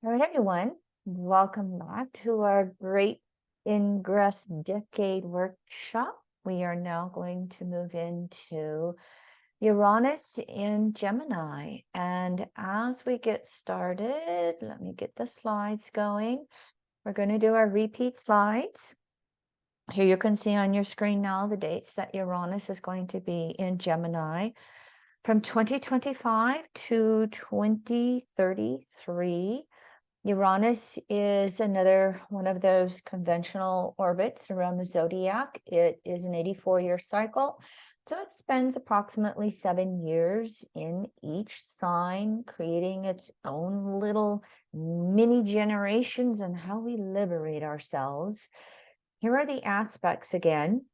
All right, everyone, welcome back to our great Ingress Decade workshop. We are now going to move into Uranus in Gemini. And as we get started, let me get the slides going. We're going to do our repeat slides. Here you can see on your screen now the dates that Uranus is going to be in Gemini from 2025 to 2033. Uranus is another one of those conventional orbits around the zodiac. It is an 84-year cycle. So it spends approximately 7 years in each sign, creating its own little mini generations and how we liberate ourselves. Here are the aspects again.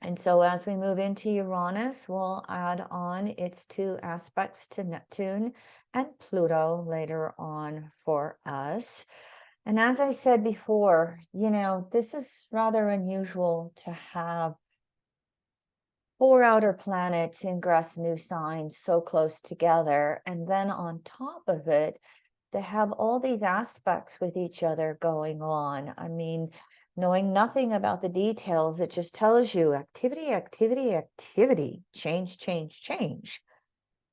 And so as we move into Uranus, we'll add on its two aspects to Neptune and Pluto later on for us. And as I said before, this is rather unusual to have four outer planets ingress new signs so close together. And then on top of it, to have all these aspects with each other going on. I mean, knowing nothing about the details, it just tells you activity, activity, activity, change, change, change.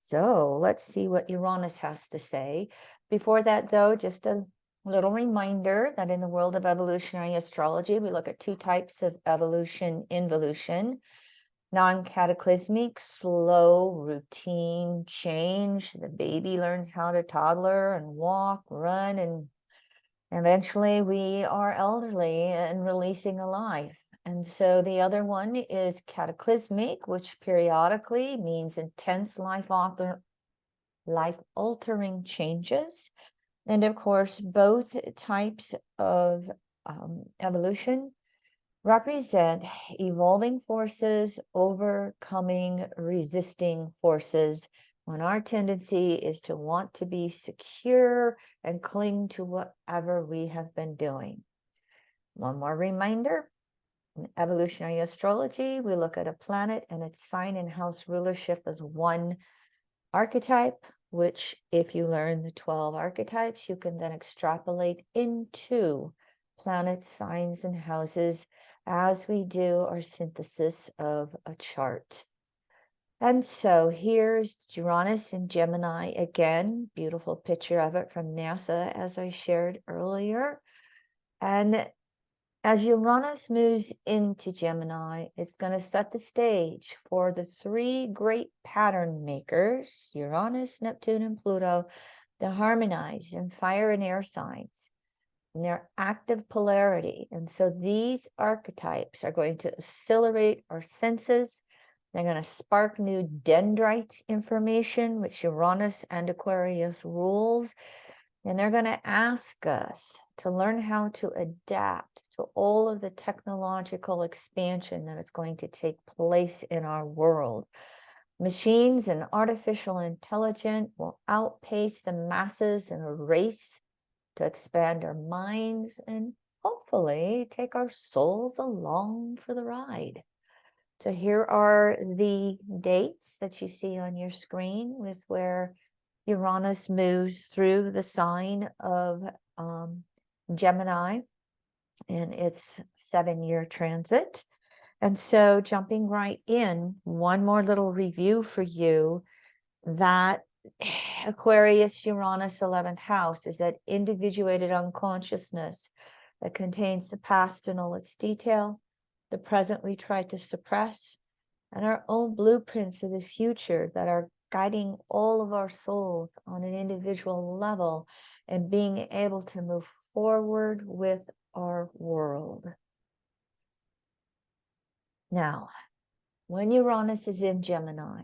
So let's see what Uranus has to say. Before that, though, just a little reminder that in the world of evolutionary astrology, we look at two types of evolution, involution. Non-cataclysmic, slow, routine change. The baby learns how to toddler and walk, run, and eventually we are elderly and releasing a life. And so the other one is cataclysmic, which periodically means intense life-altering changes. And of course, both types of evolution represent evolving forces overcoming resisting forces when our tendency is to want to be secure and cling to whatever we have been doing. One more reminder, in evolutionary astrology, we look at a planet and its sign and house rulership as one archetype, which if you learn the 12 archetypes, you can then extrapolate into planets, signs, and houses as we do our synthesis of a chart. And so here's Uranus in Gemini again, beautiful picture of it from NASA, as I shared earlier. And as Uranus moves into Gemini, it's going to set the stage for the three great pattern makers, Uranus, Neptune, and Pluto, to harmonize in fire and air signs in their active polarity. And so these archetypes are going to accelerate our senses. They're going to spark new dendrite information, which Uranus and Aquarius rules. And they're going to ask us to learn how to adapt to all of the technological expansion that is going to take place in our world. Machines and artificial intelligence will outpace the masses in a race to expand our minds and hopefully take our souls along for the ride. So here are the dates that you see on your screen with where Uranus moves through the sign of Gemini in its 7-year transit. And so jumping right in, one more little review for you, that Aquarius, Uranus, 11th house is that individuated unconsciousness that contains the past in all its detail, the present we try to suppress, and our own blueprints of the future that are guiding all of our souls on an individual level and being able to move forward with our world. Now, when Uranus is in Gemini,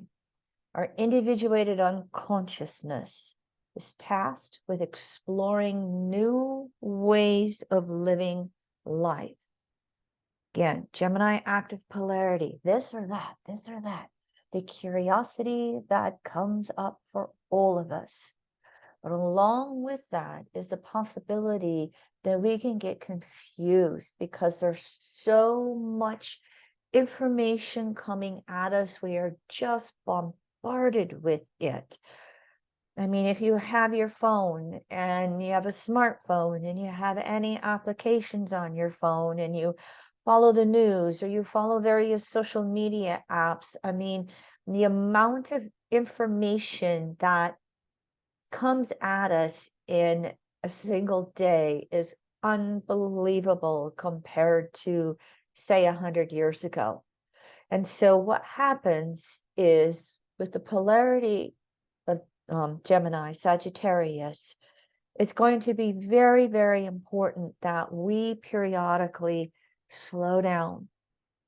our individuated unconsciousness is tasked with exploring new ways of living life. Again, Gemini active polarity, this or that, this or that. The curiosity that comes up for all of us. But along with that is the possibility that we can get confused because there's so much information coming at us. We are just bombarded with it. I mean, if you have your phone and you have a smartphone and you have any applications on your phone and you follow the news or you follow various social media apps, I mean, the amount of information that comes at us in a single day is unbelievable compared to, say, 100 years ago. And so what happens is with the polarity of Gemini, Sagittarius, it's going to be very, very important that we periodically slow down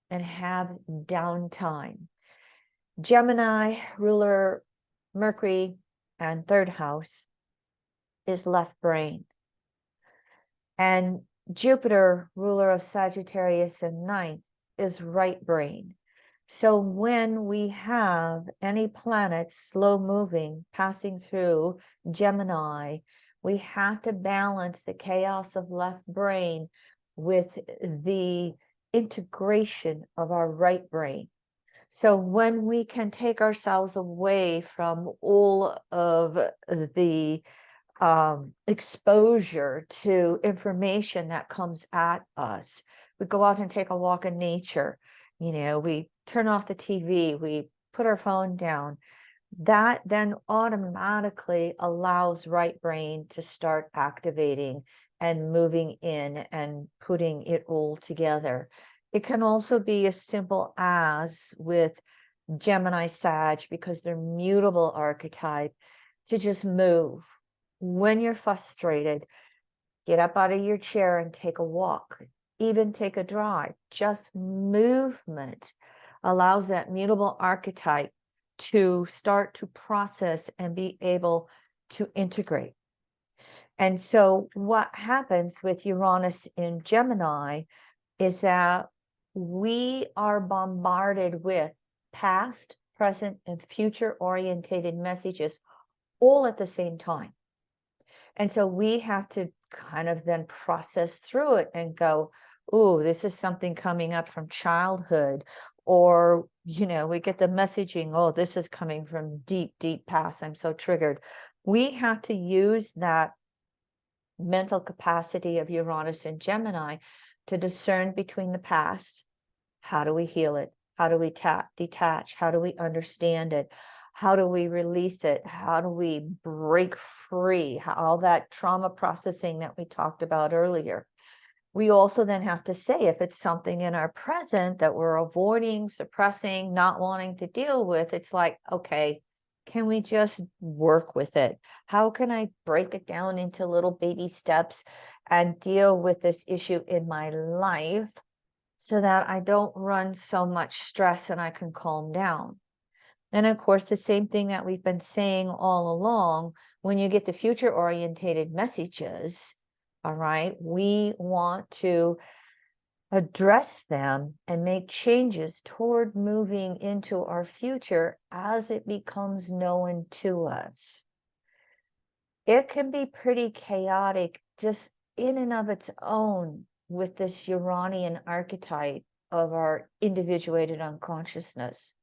and have downtime. Gemini, ruler Mercury and third house, is left brain. And Jupiter, ruler of Sagittarius and ninth, is right brain. So when we have any planets slow moving, passing through Gemini, we have to balance the chaos of left brain with the integration of our right brain. So when we can take ourselves away from all of the exposure to information that comes at us, we go out and take a walk in nature, we turn off the TV, we put our phone down, that then automatically allows right brain to start activating and moving in and putting it all together. It can also be as simple as with Gemini Sag, because they're mutable archetype, to just move. When you're frustrated, get up out of your chair and take a walk, even take a drive. Just movement allows that mutable archetype to start to process and be able to integrate. And so what happens with Uranus in Gemini is that we are bombarded with past, present, and future orientated messages all at the same time. And so we have to kind of then process through it and go, oh, this is something coming up from childhood. Or, we get the messaging, oh, this is coming from deep, deep past. I'm so triggered. We have to use that mental capacity of Uranus and Gemini to discern between the past. How do we heal it? How do we detach? How do we understand it? How do we release it? How do we break free? All that trauma processing that we talked about earlier. We also then have to say if it's something in our present that we're avoiding, suppressing, not wanting to deal with, it's like, okay, can we just work with it? How can I break it down into little baby steps and deal with this issue in my life so that I don't run so much stress and I can calm down? And of course, the same thing that we've been saying all along, when you get the future orientated messages, all right, we want to address them and make changes toward moving into our future as it becomes known to us. It can be pretty chaotic just in and of its own with this Uranian archetype of our individuated unconsciousness.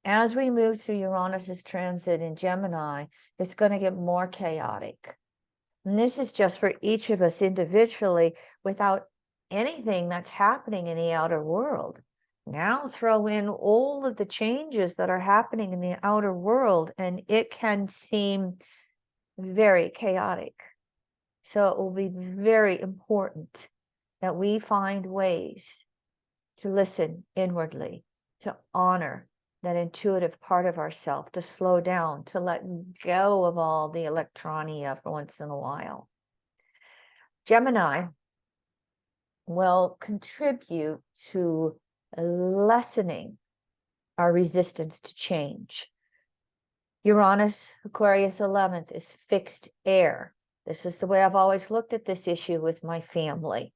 As we move through Uranus's transit in Gemini, it's going to get more chaotic. And this is just for each of us individually without anything that's happening in the outer world. Now throw in all of the changes that are happening in the outer world, and it can seem very chaotic. So it will be very important that we find ways to listen inwardly, to honor that intuitive part of ourselves, to slow down, to let go of all the electronia for once in a while. Gemini will contribute to lessening our resistance to change. Uranus, Aquarius 11th, is fixed air. This is the way I've always looked at this issue with my family.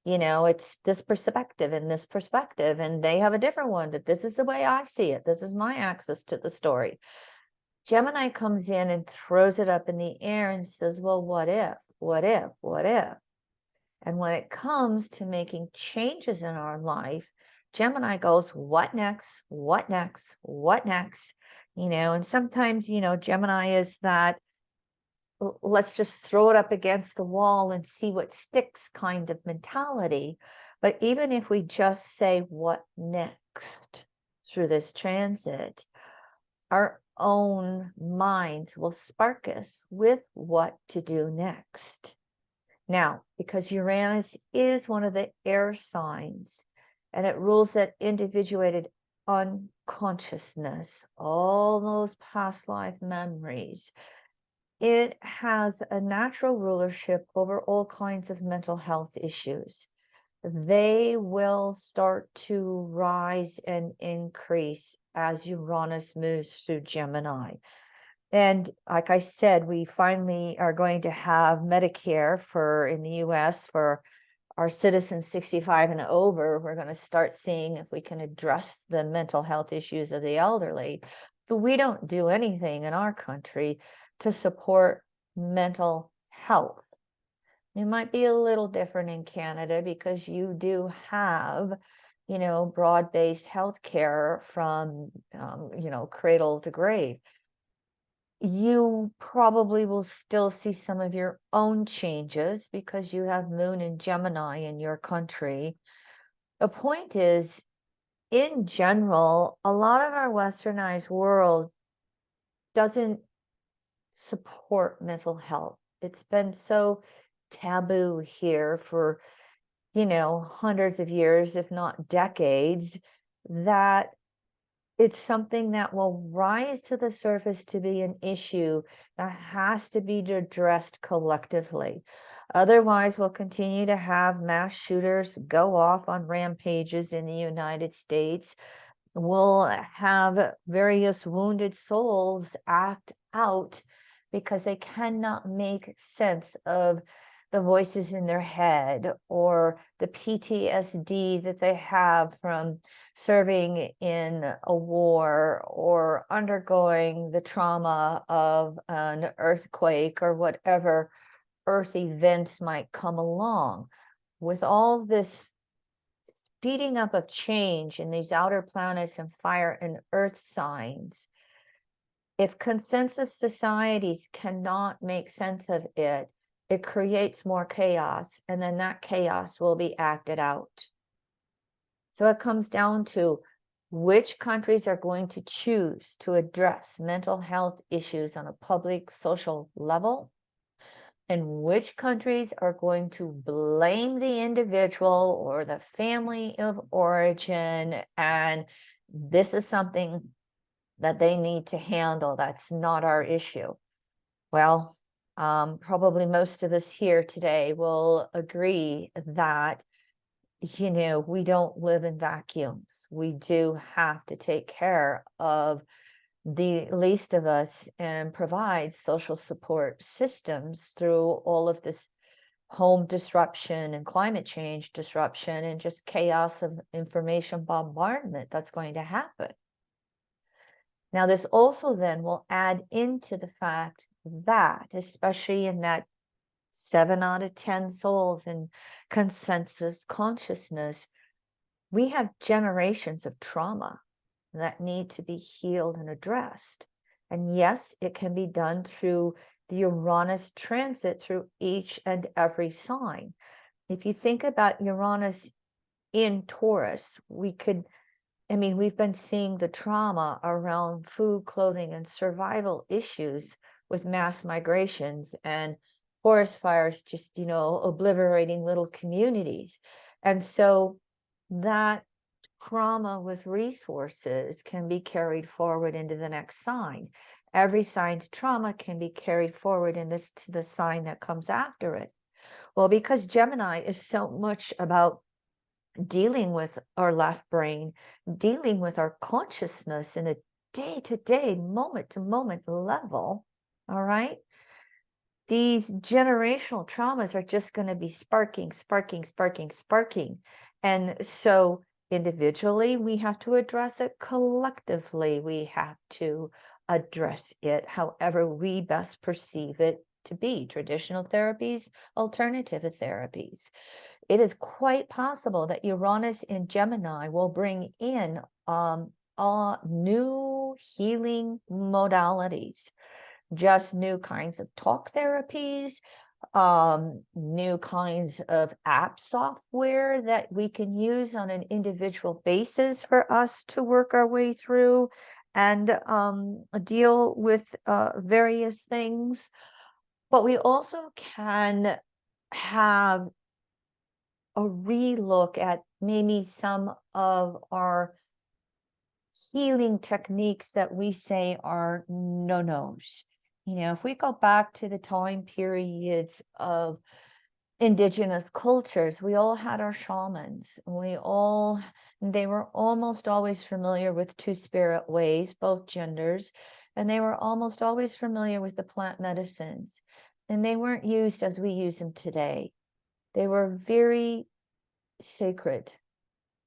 It's this perspective and this perspective, and they have a different one, but this is the way I see it. This is my access to the story. Gemini comes in and throws it up in the air and says, well, what if, what if, what if? And when it comes to making changes in our life, Gemini goes, what next? What next? What next? And sometimes, Gemini is that let's just throw it up against the wall and see what sticks kind of mentality. But even if we just say what next through this transit, our own minds will spark us with what to do next. Now, because Uranus is one of the air signs and it rules that individuated unconsciousness, all those past life memories, it has a natural rulership over all kinds of mental health issues. They will start to rise and increase as Uranus moves through Gemini. And like I said, we finally are going to have Medicare for in the US for our citizens 65 and over. We're going to start seeing if we can address the mental health issues of the elderly. But we don't do anything in our country to support mental health. It might be a little different in Canada because you do have, broad-based health care from, cradle to grave. You probably will still see some of your own changes because you have Moon and Gemini in your country. The point is, in general, a lot of our westernized world doesn't support mental health. It's been so taboo here for, hundreds of years, if not decades, that it's something that will rise to the surface to be an issue that has to be addressed collectively. Otherwise, we'll continue to have mass shooters go off on rampages in the United States. We'll have various wounded souls act out because they cannot make sense of the voices in their head or the PTSD that they have from serving in a war or undergoing the trauma of an earthquake or whatever earth events might come along. With all this speeding up of change in these outer planets and fire and earth signs, if consensus societies cannot make sense of it, it creates more chaos, and then that chaos will be acted out. So it comes down to which countries are going to choose to address mental health issues on a public social level, and which countries are going to blame the individual or the family of origin, and this is something that they need to handle. That's not our issue. Well, probably most of us here today will agree that, we don't live in vacuums. We do have to take care of the least of us and provide social support systems through all of this home disruption and climate change disruption and just chaos of information bombardment that's going to happen. Now, this also then will add into the fact that, especially in that 7 out of 10 souls in consensus consciousness, we have generations of trauma that need to be healed and addressed. And yes, it can be done through the Uranus transit through each and every sign. If you think about Uranus in Taurus, we've been seeing the trauma around food, clothing, and survival issues with mass migrations and forest fires, just, obliterating little communities. And so that trauma with resources can be carried forward into the next sign. Every sign's trauma can be carried forward in this to the sign that comes after it. Well, because Gemini is so much about dealing with our left brain, dealing with our consciousness in a day-to-day, moment-to-moment level, all right? These generational traumas are just going to be sparking. And so individually, we have to address it. Collectively, we have to address it however we best perceive it to be. Traditional therapies, alternative therapies. It is quite possible that Uranus in Gemini will bring in new healing modalities just new kinds of talk therapies, new kinds of app software that we can use on an individual basis for us to work our way through and deal with various things. But we also can have a relook at maybe some of our healing techniques that we say are no-nos. If we go back to the time periods of indigenous cultures, we all had our shamans. They were almost always familiar with two-spirit ways, both genders, and they were almost always familiar with the plant medicines. And they weren't used as we use them today. They were very sacred,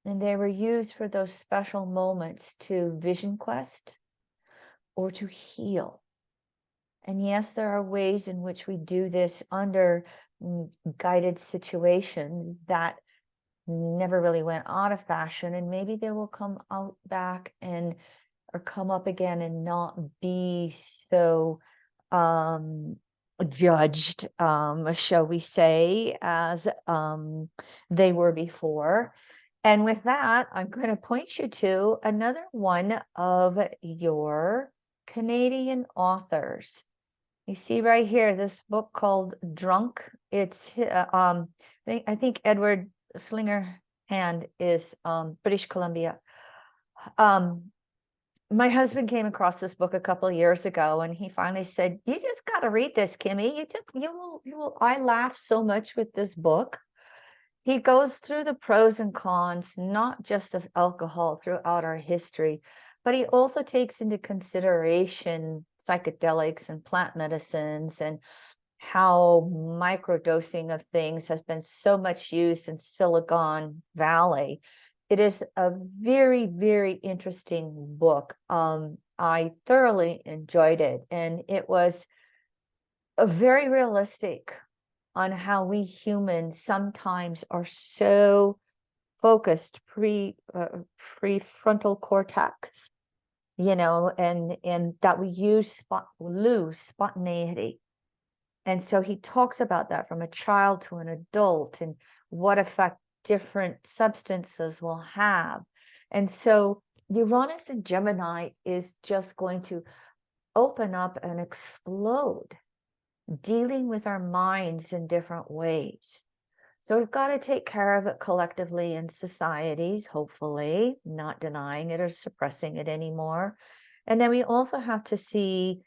and they were used for those special moments to vision quest or to heal. And yes, there are ways in which we do this under guided situations that never really went out of fashion, and maybe they will come out back and or come up again and not be so judged, shall we say, as they were before. And with that, I'm going to point you to another one of your Canadian authors. You see right here, this book called Drunk. It's I think Edward Slinger Hand is British Columbia. My husband came across this book a couple of years ago, and he finally said, "You just got to read this, Kimmy. You will." I laugh so much with this book. He goes through the pros and cons, not just of alcohol throughout our history, but he also takes into consideration psychedelics and plant medicines and how microdosing of things has been so much used in Silicon Valley. It is a very, very interesting book. I thoroughly enjoyed it, and it was very realistic on how we humans sometimes are so focused prefrontal cortex, and that we lose spontaneity. And so he talks about that from a child to an adult and what effect different substances will have. And so Uranus and Gemini is just going to open up and explode, dealing with our minds in different ways. So we've got to take care of it collectively in societies, hopefully, not denying it or suppressing it anymore. And then we also have to see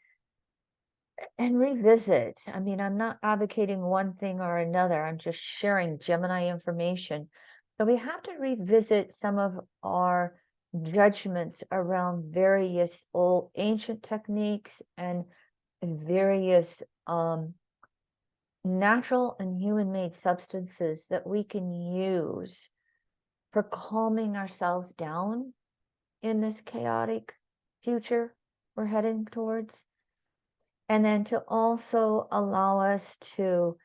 and revisit. I mean, I'm not advocating one thing or another. I'm just sharing Gemini information. But we have to revisit some of our judgments around various old ancient techniques and various natural and human-made substances that we can use for calming ourselves down in this chaotic future we're heading towards. And then to also allow us to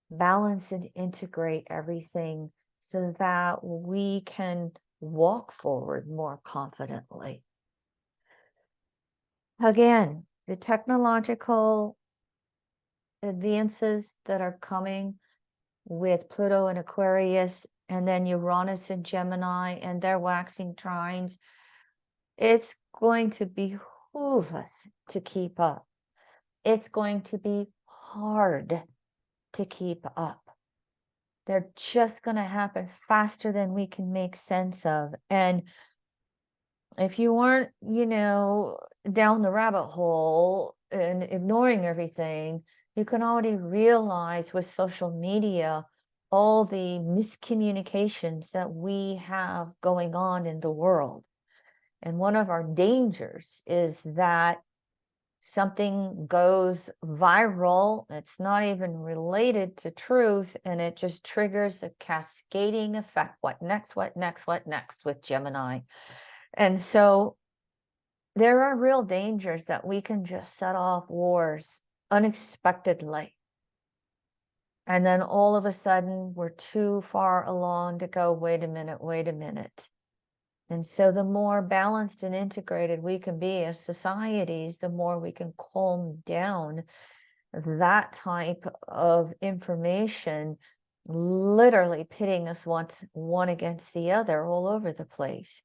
balance and integrate everything so that we can walk forward more confidently. Again, the technological advances that are coming with Pluto and Aquarius, and then Uranus and Gemini and their waxing trines, it's going to behoove us to keep up. It's going to be hard to keep up. They're just going to happen faster than we can make sense of. And if you weren't, down the rabbit hole and ignoring everything, you can already realize with social media all the miscommunications that we have going on in the world. And one of our dangers is that something goes viral, it's not even related to truth, and it just triggers a cascading effect. What next? What next? What next with Gemini? And so there are real dangers that we can just set off wars unexpectedly. And then all of a sudden, we're too far along to go, wait a minute, wait a minute. And so the more balanced and integrated we can be as societies, the more we can calm down that type of information, literally pitting us one against the other all over the place.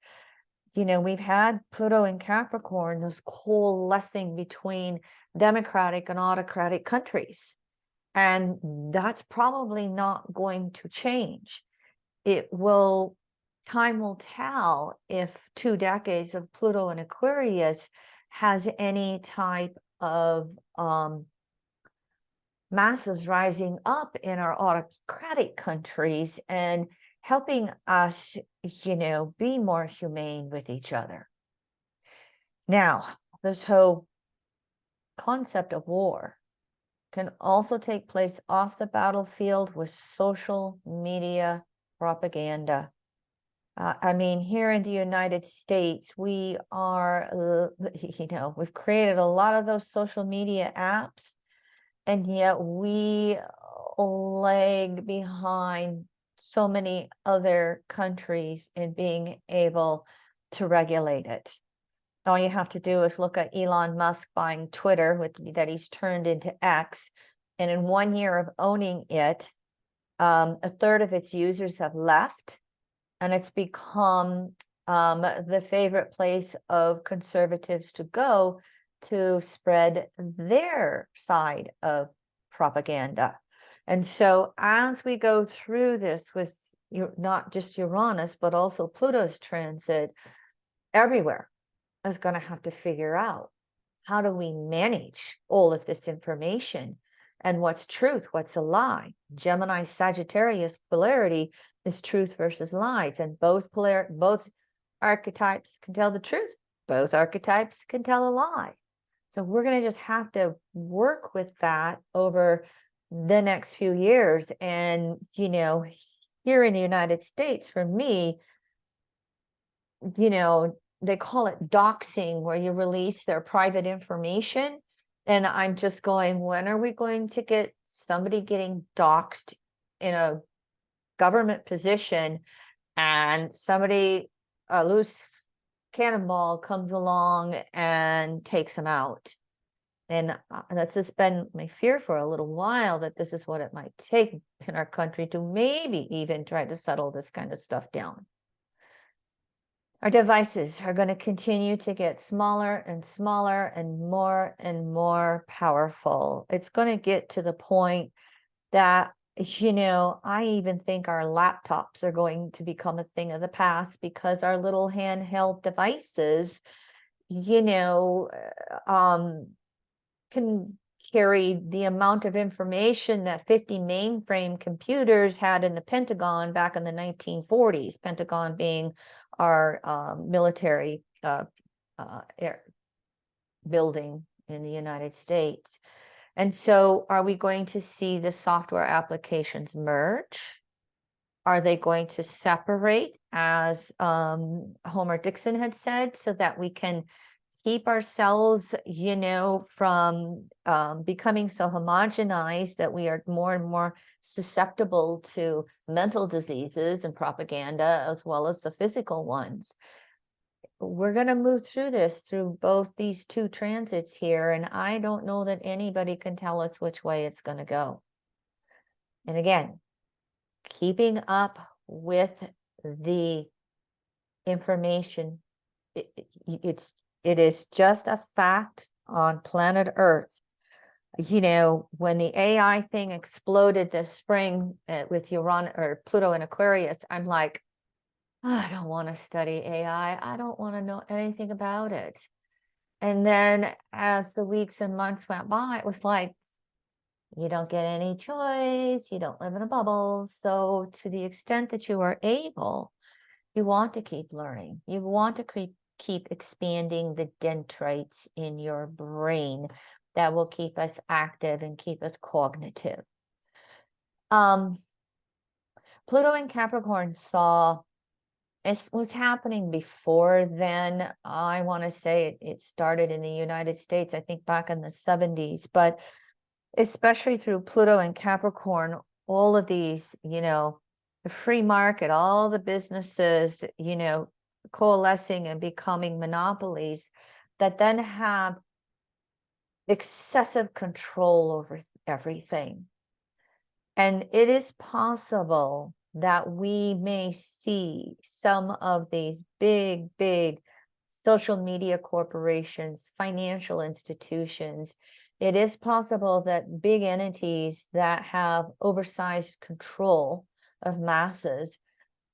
We've had Pluto and Capricorn, this coalescing between democratic and autocratic countries. And that's probably not going to change. Time will tell if 2 decades of Pluto and Aquarius has any type of masses rising up in our autocratic countries and helping us, be more humane with each other. Now, this whole concept of war can also take place off the battlefield with social media propaganda. Here in the United States, we are, we've created a lot of those social media apps, and yet we lag behind so many other countries in being able to regulate it. All you have to do is look at Elon Musk buying Twitter, that he's turned into X, and in 1 year of owning it, a third of its users have left, and it's become the favorite place of conservatives to go to spread their side of propaganda. And so as we go through this with not just Uranus, but also Pluto's transit, everywhere is going to have to figure out, how do we manage all of this information and what's truth, what's a lie? Gemini Sagittarius polarity is truth versus lies, and both archetypes can tell the truth. Both archetypes can tell a lie. So we're going to just have to work with that over the next few years. And, here in the United States, for me, they call it doxing, where you release their private information. And I'm just going, when are we going to get somebody getting doxed in a government position, and somebody, a loose cannonball, comes along and takes them out? And that's just been my fear for a little while, that this is what it might take in our country to maybe even try to settle this kind of stuff down. Our devices are going to continue to get smaller and smaller and more powerful. It's going to get to the point that, I even think our laptops are going to become a thing of the past, because our little handheld devices, can carry the amount of information that 50 mainframe computers had in the Pentagon back in the 1940s, Pentagon being our military air building in the United States. And so are we going to see the software applications merge? Are they going to separate, as Homer Dixon had said, so that we can keep ourselves, from becoming so homogenized that we are more and more susceptible to mental diseases and propaganda, as well as the physical ones? We're going to move through this through both these 2 transits here, and I don't know that anybody can tell us which way it's going to go. And again, keeping up with the information, it is just a fact on planet Earth. When the AI thing exploded this spring with Uranus or Pluto and Aquarius, I'm like, I don't want to study AI. I don't want to know anything about it. And then as the weeks and months went by, it was like, you don't get any choice. You don't live in a bubble. So to the extent that you are able, you want to keep learning. You want to keep expanding the dendrites in your brain that will keep us active and keep us cognitive. Pluto and Capricorn saw, it was happening before then. I want to say it started in the United States, I think back in the 70s, but especially through Pluto and Capricorn, all of these, the free market, all the businesses, coalescing and becoming monopolies that then have excessive control over everything. And it is possible that we may see some of these big social media corporations, financial institutions. It is possible that big entities that have oversized control of masses,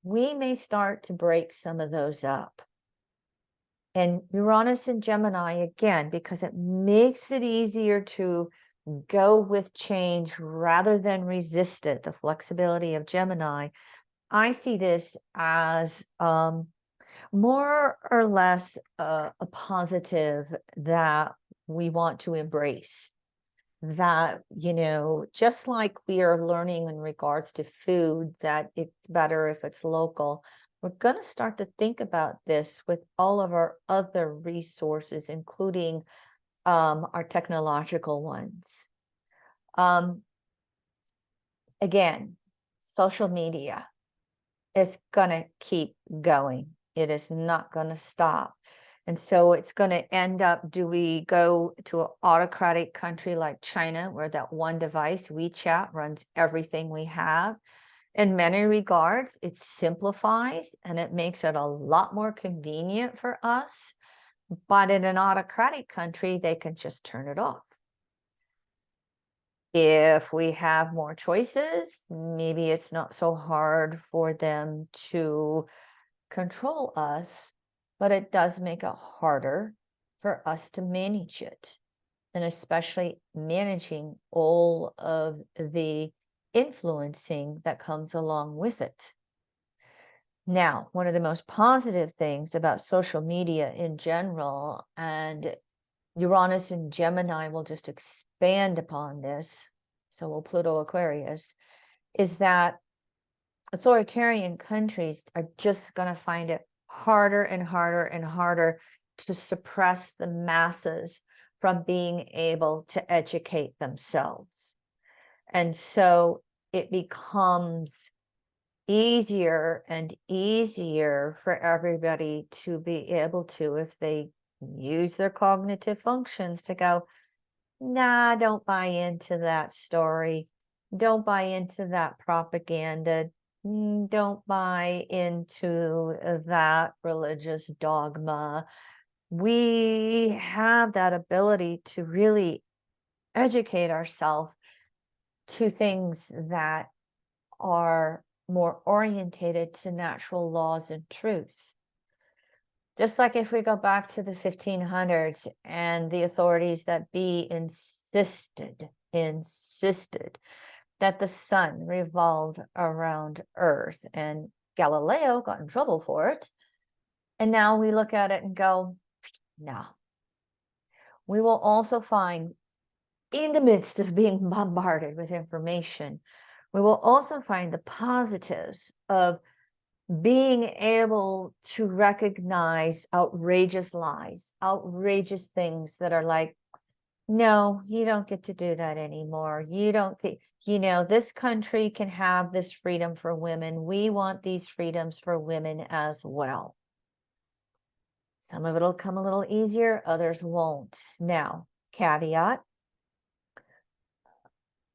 we may start to break some of those up. And Uranus and Gemini, again, because it makes it easier to go with change rather than resist it, the flexibility of Gemini, I see this as more or less a positive that we want to embrace. That, just like we are learning in regards to food, that it's better if it's local, we're going to start to think about this with all of our other resources, including our technological ones. Again, social media is going to keep going. It is not going to stop. And so it's going to end up, do we go to an autocratic country like China, where that one device, WeChat, runs everything we have? In many regards, it simplifies and it makes it a lot more convenient for us. But in an autocratic country, they can just turn it off. If we have more choices, maybe it's not so hard for them to control us, but it does make it harder for us to manage it, and especially managing all of the influencing that comes along with it. Now, one of the most positive things about social media in general, and Uranus and Gemini will just expand upon this, so will Pluto Aquarius, is that authoritarian countries are just going to find it harder and harder and harder to suppress the masses from being able to educate themselves. And so it becomes easier and easier for everybody to be able to, if they use their cognitive functions, to go, nah, don't buy into that story. Don't buy into that propaganda. Don't buy into that religious dogma. We have that ability to really educate ourselves to things that are more orientated to natural laws and truths. Just like if we go back to the 1500s and the authorities that be insisted that the sun revolved around Earth, and Galileo got in trouble for it. And now we look at it and go, no. We will also find, in the midst of being bombarded with information, we will also find the positives of being able to recognize outrageous lies, outrageous things that are like, no, you don't get to do that anymore. You don't think, this country can have this freedom for women. We want these freedoms for women as well. Some of it'll come a little easier, others won't. Now, caveat,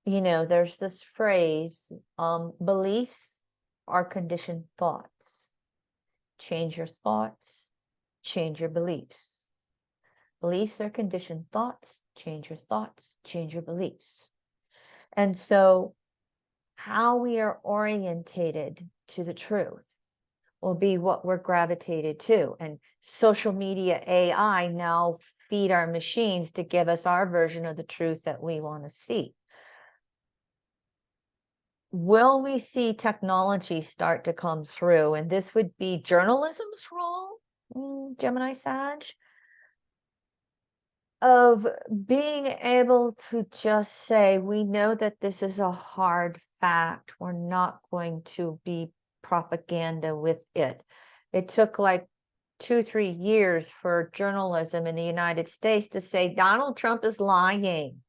there's this phrase, beliefs are conditioned thoughts. Change your thoughts, change your beliefs. Beliefs are conditioned thoughts. Change your thoughts, change your beliefs. And so how we are orientated to the truth will be what we're gravitated to. And social media AI now feed our machines to give us our version of the truth that we want to see. Will we see technology start to come through? And this would be journalism's role, Gemini Sag, of being able to just say, we know that this is a hard fact. We're not going to be propaganda with it. It took like 2-3 years for journalism in the United States to say Donald Trump is lying.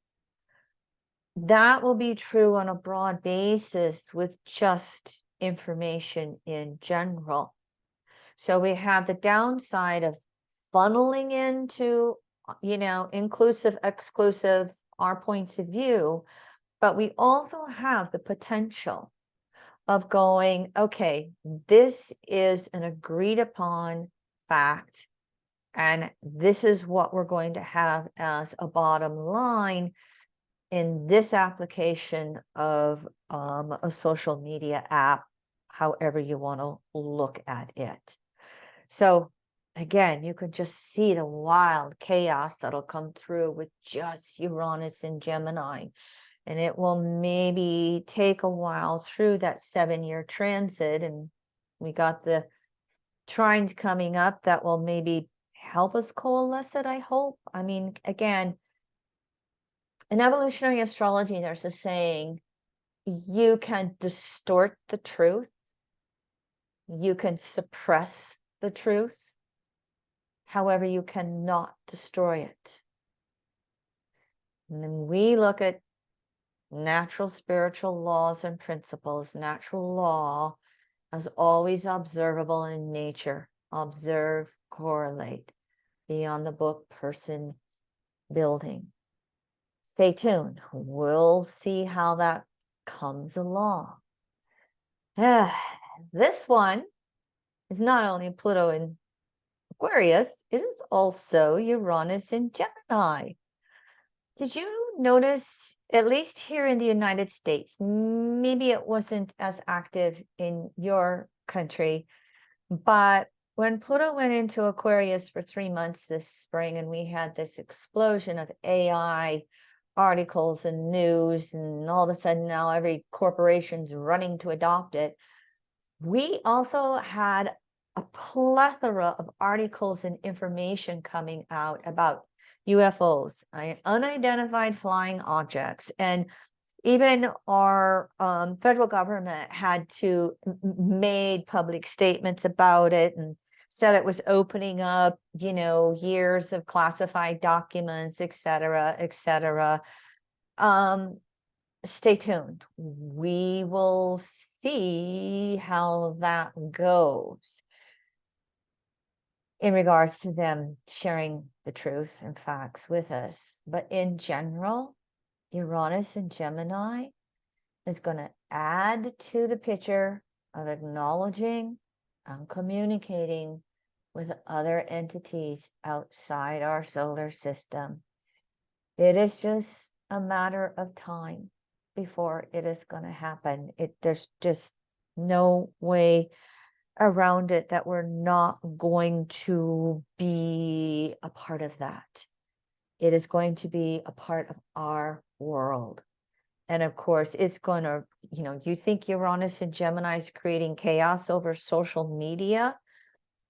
That will be true on a broad basis with just information in general. So we have the downside of funneling into, inclusive, exclusive, our points of view, but we also have the potential of going, okay, this is an agreed upon fact, and this is what we're going to have as a bottom line in this application of a social media app, however you want to look at it. So again, you can just see the wild chaos that'll come through with just Uranus and Gemini. And it will maybe take a while through that 7-year transit. And we got the trines coming up that will maybe help us coalesce it, I hope. I mean, again, in evolutionary astrology, there's a saying, you can distort the truth, you can suppress the truth, however, you cannot destroy it. And then we look at natural spiritual laws and principles, natural law as always observable in nature. Observe, correlate, beyond the book, person, building. Stay tuned. We'll see how that comes along. This one is not only Pluto in Aquarius, it is also Uranus in Gemini. Did you notice, at least here in the United States, maybe it wasn't as active in your country, but when Pluto went into Aquarius for 3 months this spring, and we had this explosion of AI articles and news, and all of a sudden now every corporation's running to adopt it, we also had a plethora of articles and information coming out about UFOs, unidentified flying objects. And even our federal government had to made public statements about it and said it was opening up, years of classified documents, et cetera, et cetera. Stay tuned. We will see how that goes in regards to them sharing the truth and facts with us. But in general, Uranus and Gemini is going to add to the picture of acknowledging and communicating with other entities outside our solar system. It is just a matter of time before it is going to happen. There's just no way around it that we're not going to be a part of that. It is going to be a part of our world. And of course, it's going to, you think Uranus and Gemini is creating chaos over social media?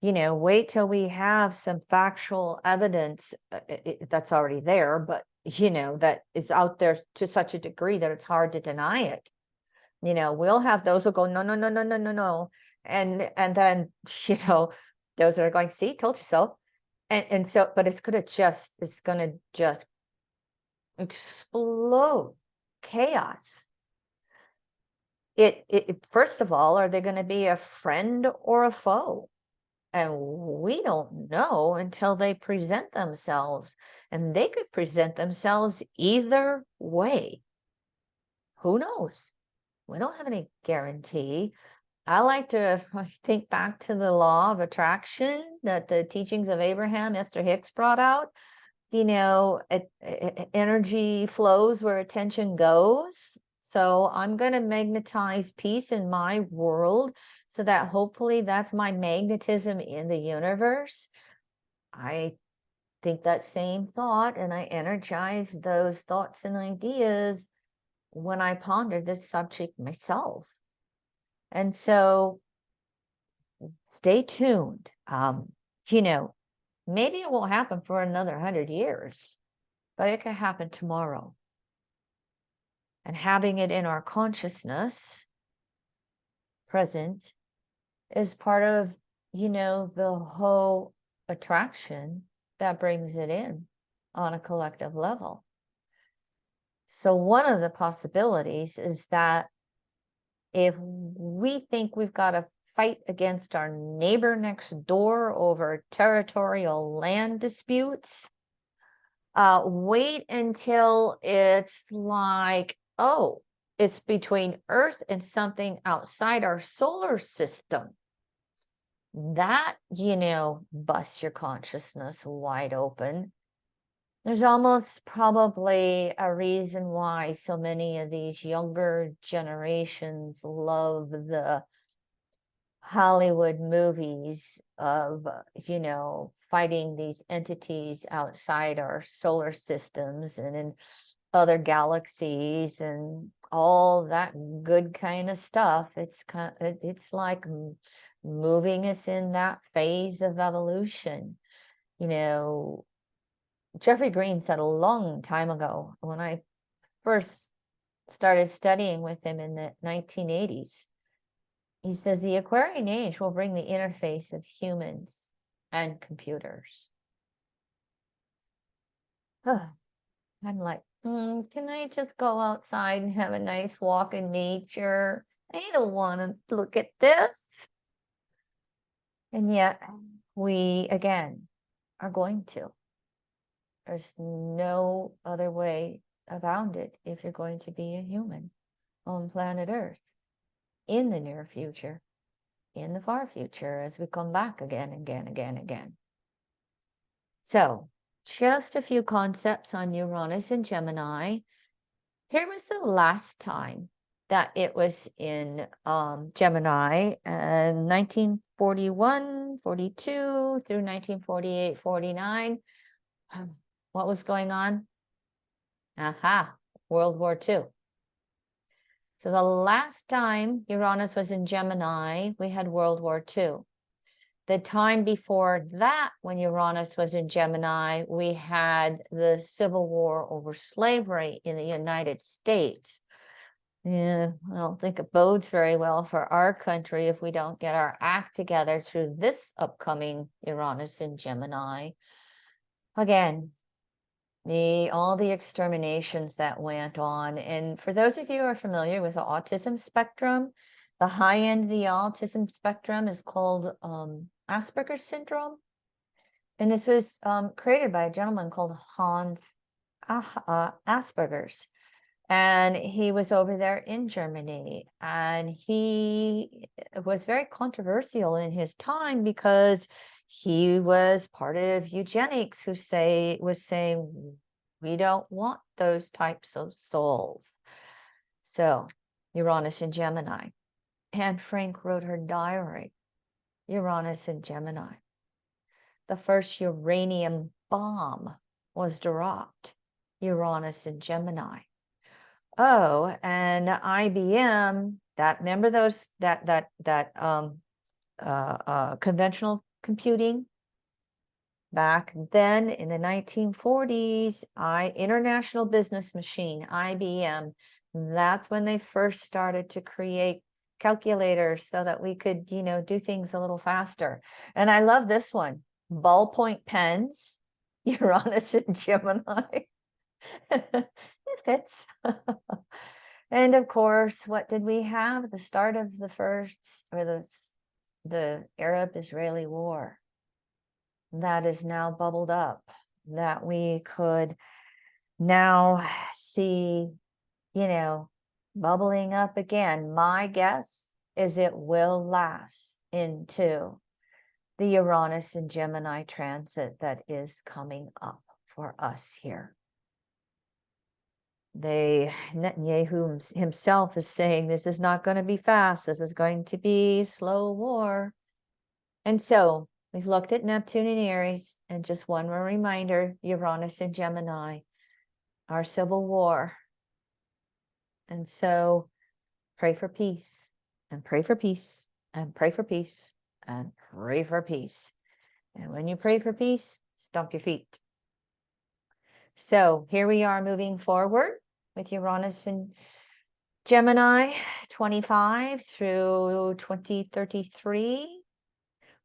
Wait till we have some factual evidence that's already there, but, that is out there to such a degree that it's hard to deny it. We'll have those who go, no, no, no, no, no, no, no. And then, those that are going, see, told you so. And so, but it's going to just explode chaos. First of all, are they going to be a friend or a foe? And we don't know until they present themselves. And they could present themselves either way. Who knows? We don't have any guarantee. I like to think back to the law of attraction that the teachings of Abraham, Esther Hicks brought out. Energy flows where attention goes. So I'm going to magnetize peace in my world so that hopefully that's my magnetism in the universe. I think that same thought, and I energize those thoughts and ideas when I ponder this subject myself. And so stay tuned. Maybe it won't happen for another 100 years, but it can happen tomorrow. And having it in our consciousness present is part of, the whole attraction that brings it in on a collective level. So one of the possibilities is that if we think we've got to fight against our neighbor next door over territorial land disputes. Wait until it's like, oh, it's between Earth and something outside our solar system. That, busts your consciousness wide open. There's almost probably a reason why so many of these younger generations love the Hollywood movies of, fighting these entities outside our solar systems and in other galaxies and all that good kind of stuff. It's like moving us in that phase of evolution. Jeffrey Green said a long time ago when I first started studying with him in the 1980s. He says the Aquarian age will bring the interface of humans and computers. I'm like, can I just go outside and have a nice walk in nature? I don't want to look at this. And yet we, again, are going to. There's no other way around it if you're going to be a human on planet Earth in the near future, in the far future, as we come back again. So, just a few concepts on Uranus and Gemini. Here was the last time that it was in Gemini, 1941, 42 through 1948, 49. What was going on? World War II. So the last time Uranus was in Gemini, we had World War II. The time before that, when Uranus was in Gemini, we had the Civil War over slavery in the United States. Yeah, I don't think it bodes very well for our country if we don't get our act together through this upcoming Uranus in Gemini. Again, all the exterminations that went on. And for those of you who are familiar with the autism spectrum, the high end of the autism spectrum is called Asperger's syndrome. And this was created by a gentleman called Hans Asperger's. And he was over there in Germany. And he was very controversial in his time because he was part of eugenics who was saying, we don't want those types of souls. So Uranus and Gemini. Anne Frank wrote her diary, Uranus and Gemini. The first uranium bomb was dropped, Uranus and Gemini. Oh, and IBM, remember those, conventional computing back then in the 1940s, International Business Machine, IBM, that's when they first started to create calculators so that we could, do things a little faster. And I love this one, ballpoint pens, Uranus and Gemini. It fits. And of course, what did we have? The start of the first, or the Arab-Israeli war. That is now bubbled up, that we could now see, bubbling up again. My guess is it will last into the Uranus and Gemini transit that is coming up for us here. Netanyahu himself is saying this is not going to be fast. This is going to be slow war. And so we've looked at Neptune and Aries, and just one more reminder, Uranus and Gemini, our civil war. And so pray for peace, and pray for peace, and pray for peace, and pray for peace. And when you pray for peace, stomp your feet. So here we are moving forward with Uranus and Gemini 25 through 2033.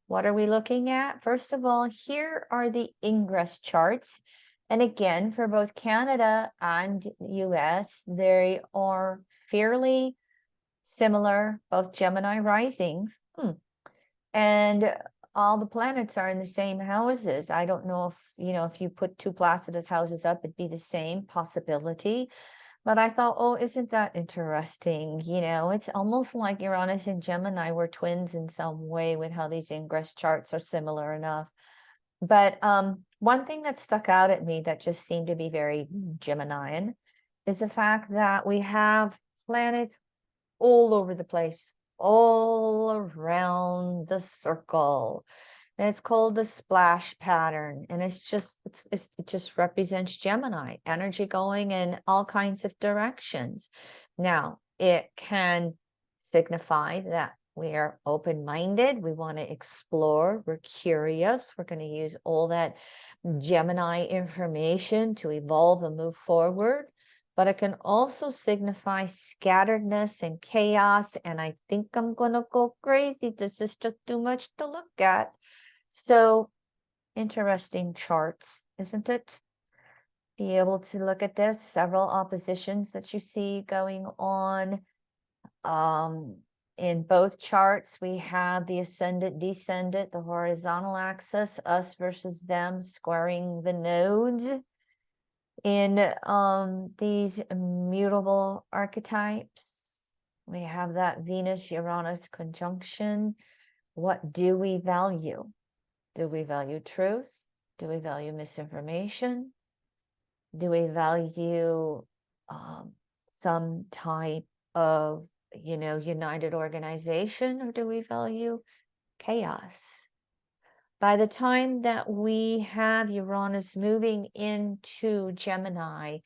What are we looking at? First of all, here are the ingress charts. And again, for both Canada and US, they are fairly similar, both Gemini risings. And all the planets are in the same houses. I don't know if, if you put two Placidus houses up, it'd be the same possibility. But I thought, oh, isn't that interesting? It's almost like Uranus and Gemini were twins in some way with how these ingress charts are similar enough. But one thing that stuck out at me that just seemed to be very Geminian is the fact that we have planets all over the place, all around the circle. And it's called the splash pattern. And it just represents Gemini, energy going in all kinds of directions. Now, it can signify that we are open-minded, we want to explore, we're curious, we're going to use all that Gemini information to evolve and move forward. But it can also signify scatteredness and chaos. And I think I'm going to go crazy. This is just too much to look at. So interesting charts, isn't it? Be able to look at this, several oppositions that you see going on. In both charts, we have the ascendant, descendant, the horizontal axis, us versus them, squaring the nodes. In these mutable archetypes, we have that Venus-Uranus conjunction. What do we value? Do we value truth? Do we value misinformation? Do we value some type of, united organization, or do we value chaos? By the time that we have Uranus moving into Gemini,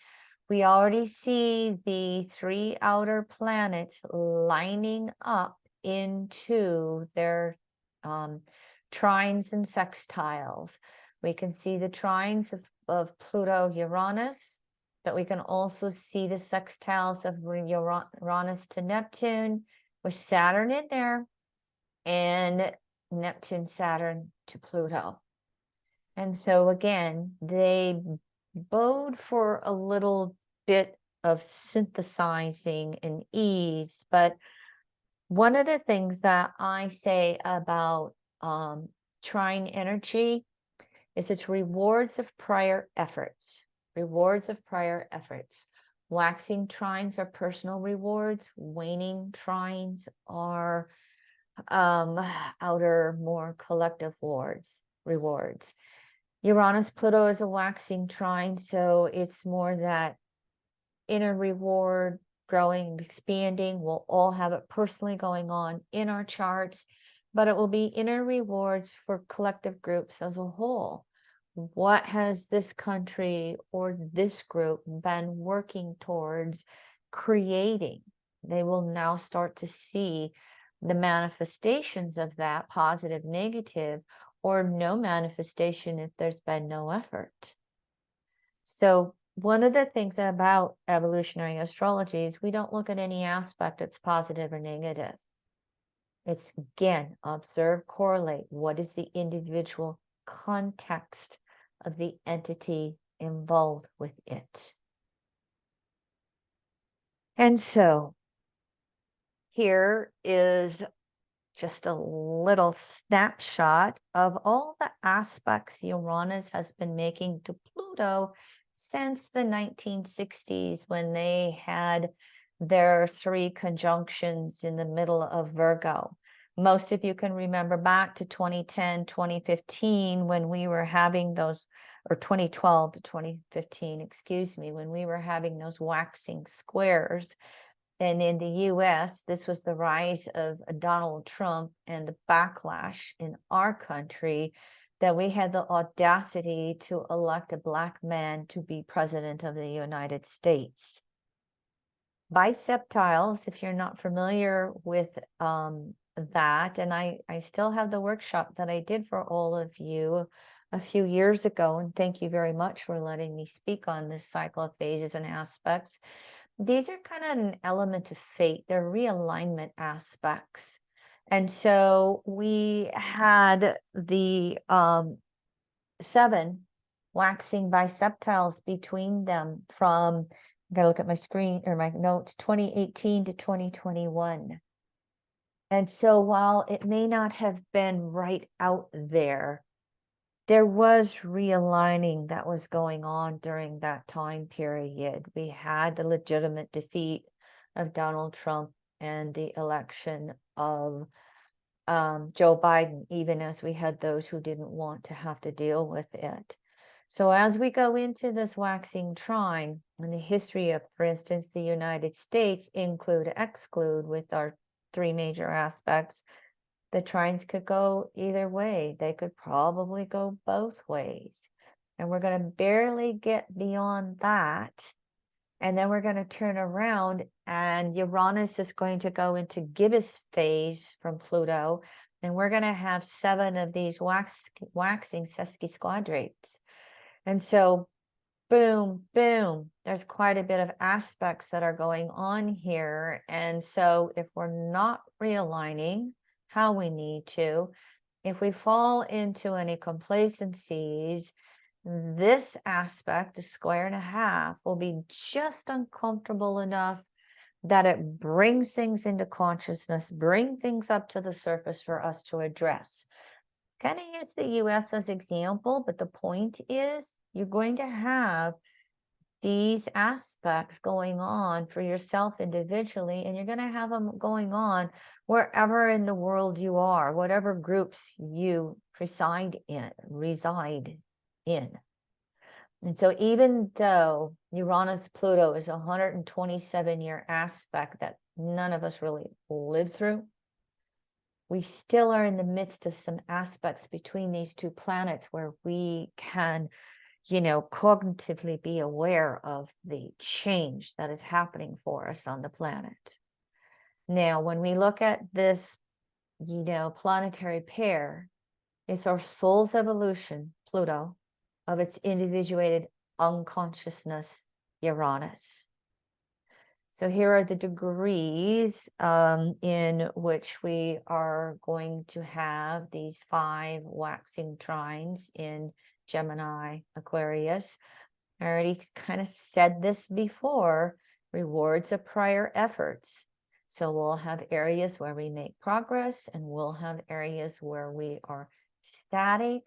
we already see the three outer planets lining up into their trines and sextiles. We can see the trines of Pluto, Uranus, but we can also see the sextiles of Uranus to Neptune with Saturn in there, and Neptune, Saturn to Pluto. And so again, they bode for a little bit of synthesizing and ease. But one of the things that I say about trine energy is it's rewards of prior efforts. Rewards of prior efforts. Waxing trines are personal rewards. Waning trines are outer, more collective rewards. Uranus Pluto is a waxing trine, so it's more that inner reward, growing, expanding. We'll all have it personally going on in our charts, but it will be inner rewards for collective groups as a whole. What has this country or this group been working towards creating? They will now start to see the manifestations of that, positive, negative, or no manifestation if there's been no effort. So one of the things about evolutionary astrology is we don't look at any aspect that's positive or negative. It's, again, observe, correlate. What is the individual context of the entity involved with it? And so here is just a little snapshot of all the aspects Uranus has been making to Pluto since the 1960s, when they had their three conjunctions in the middle of Virgo. Most of you can remember back to 2010, 2015, when we were having those, or 2012 to 2015, excuse me, when we were having those waxing squares. And in the US, this was the rise of Donald Trump and the backlash in our country that we had the audacity to elect a Black man to be president of the United States. Biseptiles, if you're not familiar with that, and I still have the workshop that I did for all of you a few years ago, and thank you very much for letting me speak on this cycle of phases and aspects. These are kind of an element of fate. They're realignment aspects. And so we had the 7 waxing biseptiles between them from Gotta look at my screen or my notes, 2018 to 2021. And so while it may not have been right out there, there was realigning that was going on during that time period. We had the legitimate defeat of Donald Trump and the election of Joe Biden, even as we had those who didn't want to have to deal with it. So as we go into this waxing trine in the history of, for instance, the United States, include, exclude with our three major aspects, the trines could go either way. They could probably go both ways. And we're going to barely get beyond that. And then we're going to turn around and Uranus is going to go into gibbous phase from Pluto. And we're going to have 7 of these waxing sesquisquadrates. And so, boom, boom, there's quite a bit of aspects that are going on here. And so if we're not realigning how we need to, if we fall into any complacencies, this aspect, a square and a half, will be just uncomfortable enough that it brings things into consciousness, bring things up to the surface for us to address. Kind of use the US as example, but the point is you're going to have these aspects going on for yourself individually, and you're going to have them going on wherever in the world you are, whatever groups you reside in. And so even though Uranus-Pluto is a 127-year aspect that none of us really lived through, we still are in the midst of some aspects between these two planets where we can, cognitively be aware of the change that is happening for us on the planet. Now, when we look at this, planetary pair, it's our soul's evolution, Pluto, of its individuated unconsciousness, Uranus. So here are the degrees in which we are going to have these 5 waxing trines in Gemini, Aquarius. I already kind of said this before, rewards of prior efforts. So we'll have areas where we make progress, and we'll have areas where we are static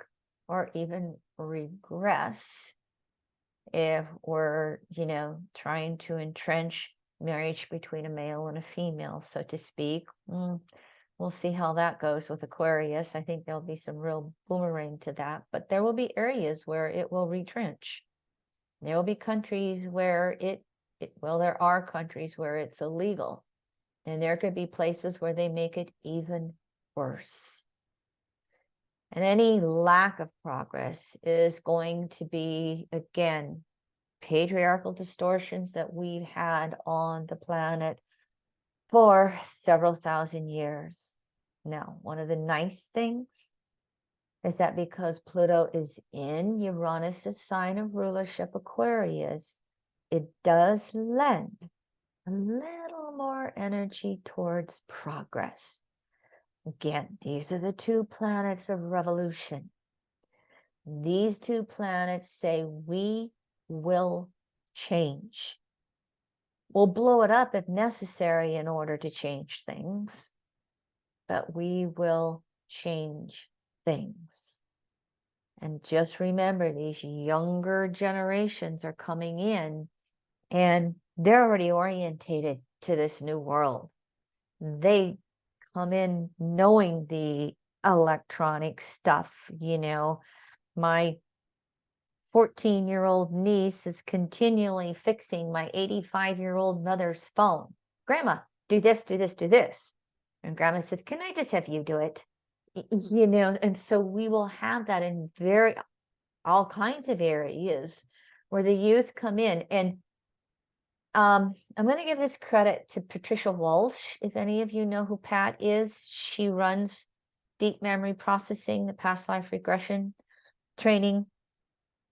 or even regress if we're, trying to entrench marriage between a male and a female, so to speak. We'll see how that goes with Aquarius. I think there'll be some real boomerang to that, but there will be areas where it will retrench. There will be countries where there are countries where it's illegal, and there could be places where they make it even worse. And any lack of progress is going to be, again, patriarchal distortions that we've had on the planet for several thousand years. Now, one of the nice things is that because Pluto is in Uranus's sign of rulership, Aquarius, it does lend a little more energy towards progress. Again, these are the 2 planets of revolution. These 2 planets say we will change. We'll blow it up if necessary in order to change things, but we will change things. And just remember, these younger generations are coming in, and they're already orientated to this new world. They come in knowing the electronic stuff. My 14-year-old niece is continually fixing my 85-year-old mother's phone. Grandma, do this, do this, do this. And Grandma says, can I just have you do it? And so we will have that in all kinds of areas where the youth come in. And I'm going to give this credit to Patricia Walsh. If any of you know who Pat is, she runs deep memory processing, the past life regression training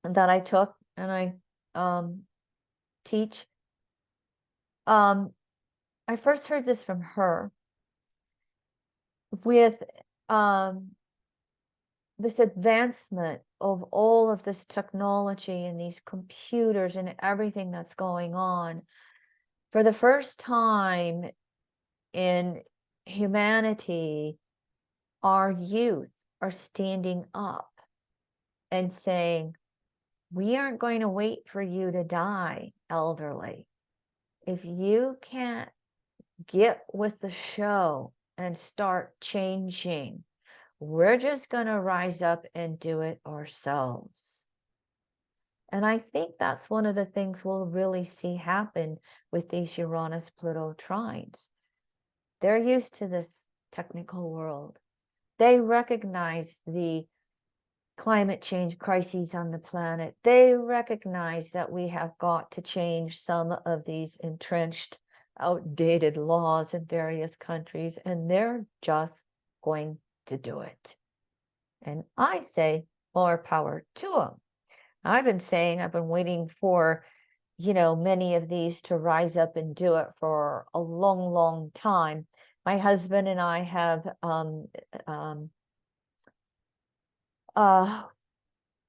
that I took and I teach. I first heard this from her with this advancement of all of this technology and these computers and everything that's going on, for the first time in humanity, our youth are standing up and saying, we aren't going to wait for you to die, elderly. If you can't get with the show and start changing, we're just going to rise up and do it ourselves. And I think that's one of the things we'll really see happen with these Uranus-Pluto trines. They're used to this technical world. They recognize the climate change crises on the planet. They recognize that we have got to change some of these entrenched, outdated laws in various countries, and they're just going to do it. And I say more power to them. I've been waiting for, many of these to rise up and do it for a long, long time. My husband and I have,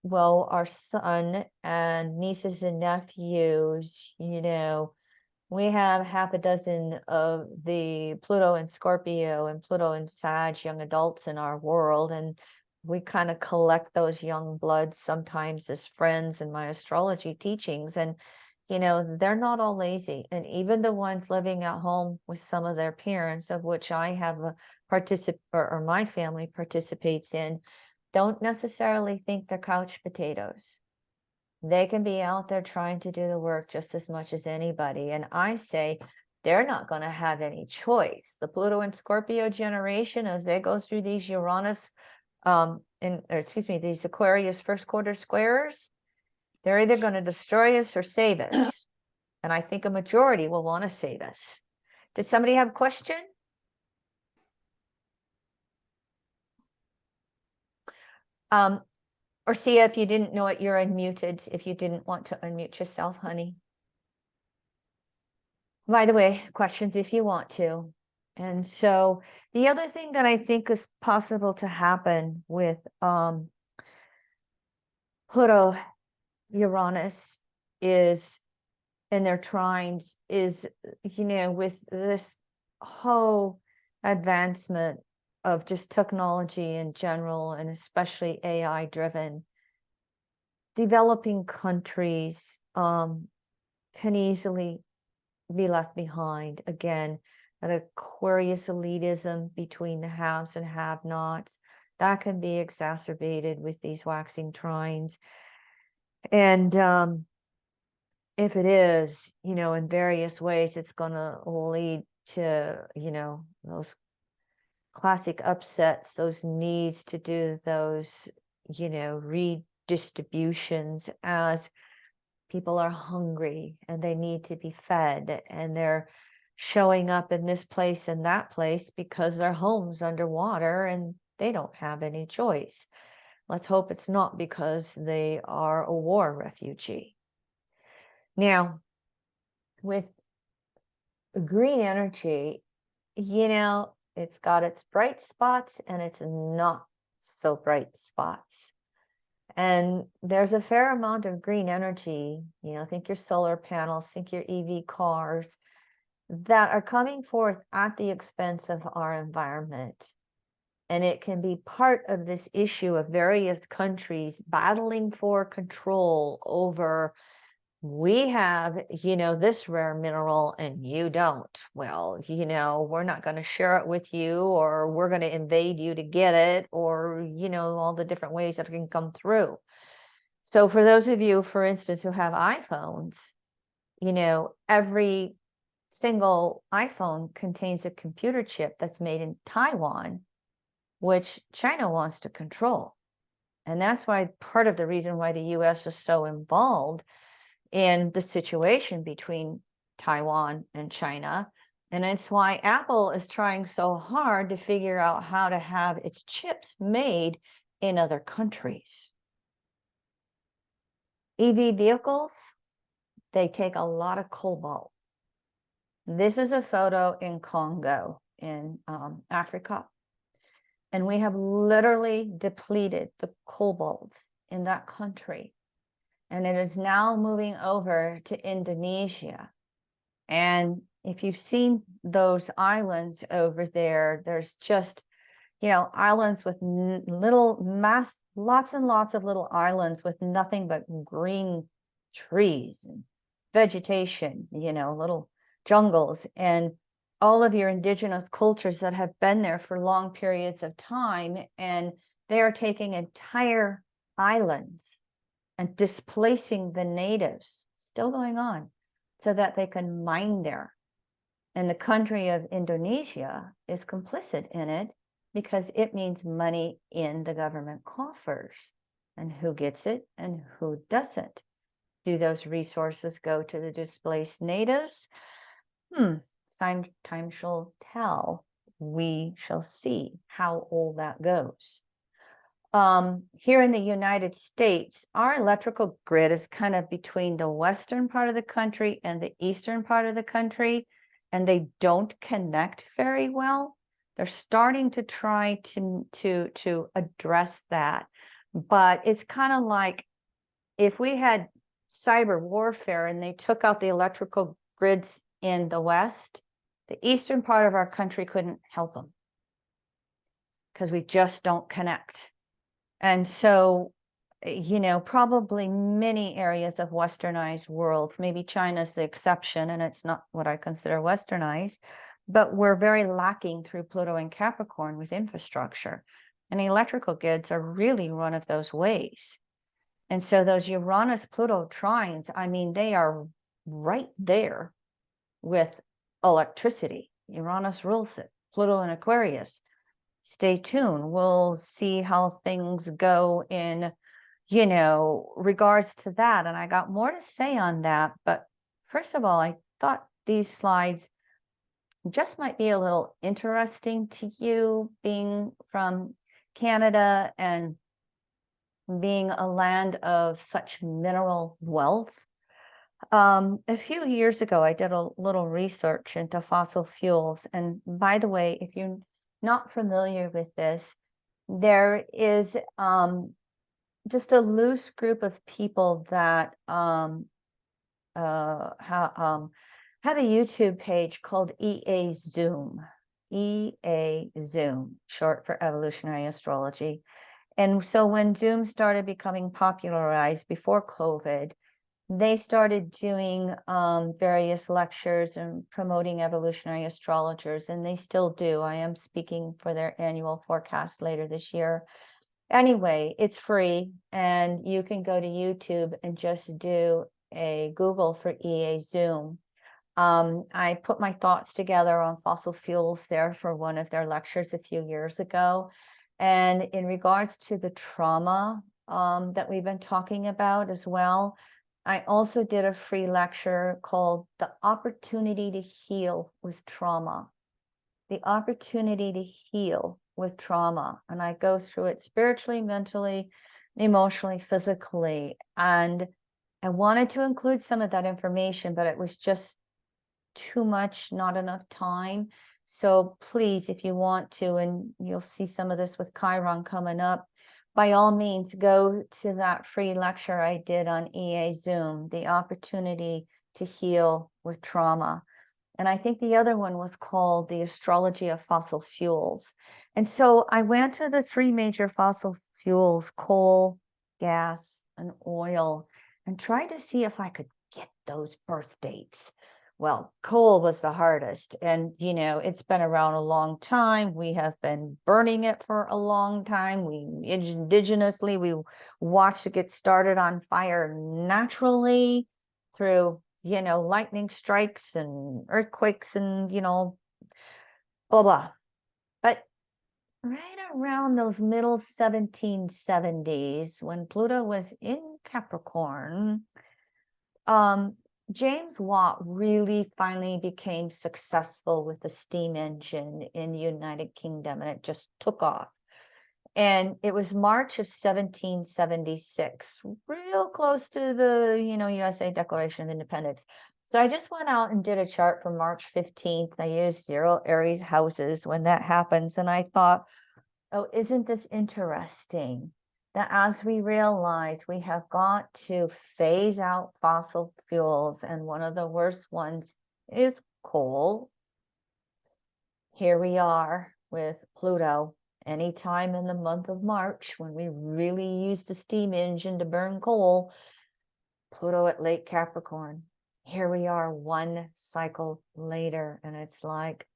well, our son and nieces and nephews, we have half a dozen of the Pluto and Scorpio and Pluto and Sag young adults in our world. And we kind of collect those young bloods sometimes as friends in my astrology teachings. And, they're not all lazy. And even the ones living at home with some of their parents, of which I have a or my family participates in, don't necessarily think they're couch potatoes. They can be out there trying to do the work just as much as anybody. And I say they're not going to have any choice. The Pluto and Scorpio generation, as they go through these Uranus, these Aquarius first quarter squares, they're either going to destroy us or save us. And I think a majority will want to save us. Did somebody have a question? Or see if you didn't know it, you're unmuted if you didn't want to unmute yourself, honey. By the way, questions if you want to. And so the other thing that I think is possible to happen with Pluto Uranus is in their trines is, with this whole advancement of just technology in general, and especially AI driven, developing countries can easily be left behind. Again, an Aquarius elitism between the haves and have-nots that can be exacerbated with these waxing trines. And if it is, in various ways, it's going to lead to, those classic upsets, those needs to do those, redistributions as people are hungry and they need to be fed, and they're showing up in this place and that place because their home's underwater and they don't have any choice. Let's hope it's not because they are a war refugee. Now, with green energy, it's got its bright spots and its not so bright spots. And there's a fair amount of green energy, think your solar panels, think your EV cars, that are coming forth at the expense of our environment. And it can be part of this issue of various countries battling for control over, we have, this rare mineral and you don't. Well, we're not going to share it with you, or we're going to invade you to get it, or, all the different ways that it can come through. So for those of you, for instance, who have iPhones, every single iPhone contains a computer chip that's made in Taiwan, which China wants to control. And that's why part of the reason why the US is so involved in the situation between Taiwan and China. And it's why Apple is trying so hard to figure out how to have its chips made in other countries. EV vehicles, they take a lot of cobalt. This is a photo in Congo in Africa. And we have literally depleted the cobalt in that country. And it is now moving over to Indonesia. And if you've seen those islands over there, there's just, islands with lots and lots of little islands with nothing but green trees and vegetation, little jungles, and all of your indigenous cultures that have been there for long periods of time. And they are taking entire islands and displacing the natives, still going on, so that they can mine there. And the country of Indonesia is complicit in it because it means money in the government coffers. And who gets it and who doesn't? Do those resources go to the displaced natives? Time shall tell. We shall see how all that goes. Here in the United States, our electrical grid is kind of between the western part of the country and the eastern part of the country, and they don't connect very well. They're starting to try to address that, but it's kind of like if we had cyber warfare and they took out the electrical grids in the west, the eastern part of our country couldn't help them because we just don't connect. And so, probably many areas of westernized worlds, maybe China's the exception, and it's not what I consider westernized, but we're very lacking through Pluto and Capricorn with infrastructure. And electrical grids are really one of those ways. And so those Uranus-Pluto trines, they are right there with electricity. Uranus rules it, Pluto in Aquarius. Stay tuned. We'll see how things go in, regards to that. And I got more to say on that. But first of all, I thought these slides just might be a little interesting to you, being from Canada and being a land of such mineral wealth. A few years ago, I did a little research into fossil fuels. And by the way, if you're not familiar with this, there is just a loose group of people that have a YouTube page called EA Zoom. EA Zoom, short for Evolutionary Astrology. And so when Zoom started becoming popularized before COVID, they started doing various lectures and promoting evolutionary astrologers, and they still do. I am speaking for their annual forecast later this year. Anyway, it's free, and you can go to YouTube and just do a Google for EA Zoom. I put my thoughts together on fossil fuels there for one of their lectures a few years ago. And in regards to the trauma that we've been talking about as well, I also did a free lecture called The Opportunity to Heal with Trauma. The opportunity to heal with trauma. And I go through it spiritually, mentally, emotionally, physically. And I wanted to include some of that information, but it was just too much, not enough time. So please, if you want to, and you'll see some of this with Chiron coming up, by all means, go to that free lecture I did on EA Zoom, The Opportunity to Heal with Trauma. And I think the other one was called The Astrology of Fossil Fuels. And so I went to the three major fossil fuels, coal, gas, and oil, and tried to see if I could get those birth dates. Well, coal was the hardest. And, it's been around a long time. We have been burning it for a long time. We indigenously, we watched it get started on fire naturally through, lightning strikes and earthquakes and, blah, blah. But right around those middle 1770s, when Pluto was in Capricorn, James Watt really finally became successful with the steam engine in the United Kingdom, and it just took off. And it was March of 1776, real close to the, USA Declaration of Independence. So I just went out and did a chart for March 15th. I used 0 Aries houses when that happens. And I thought, Oh, isn't this interesting? That as we realize we have got to phase out fossil fuels, and one of the worst ones is coal. Here we are with Pluto. Anytime in the month of March, when we really use the steam engine to burn coal, Pluto at Lake Capricorn. Here we are one cycle later, and it's like,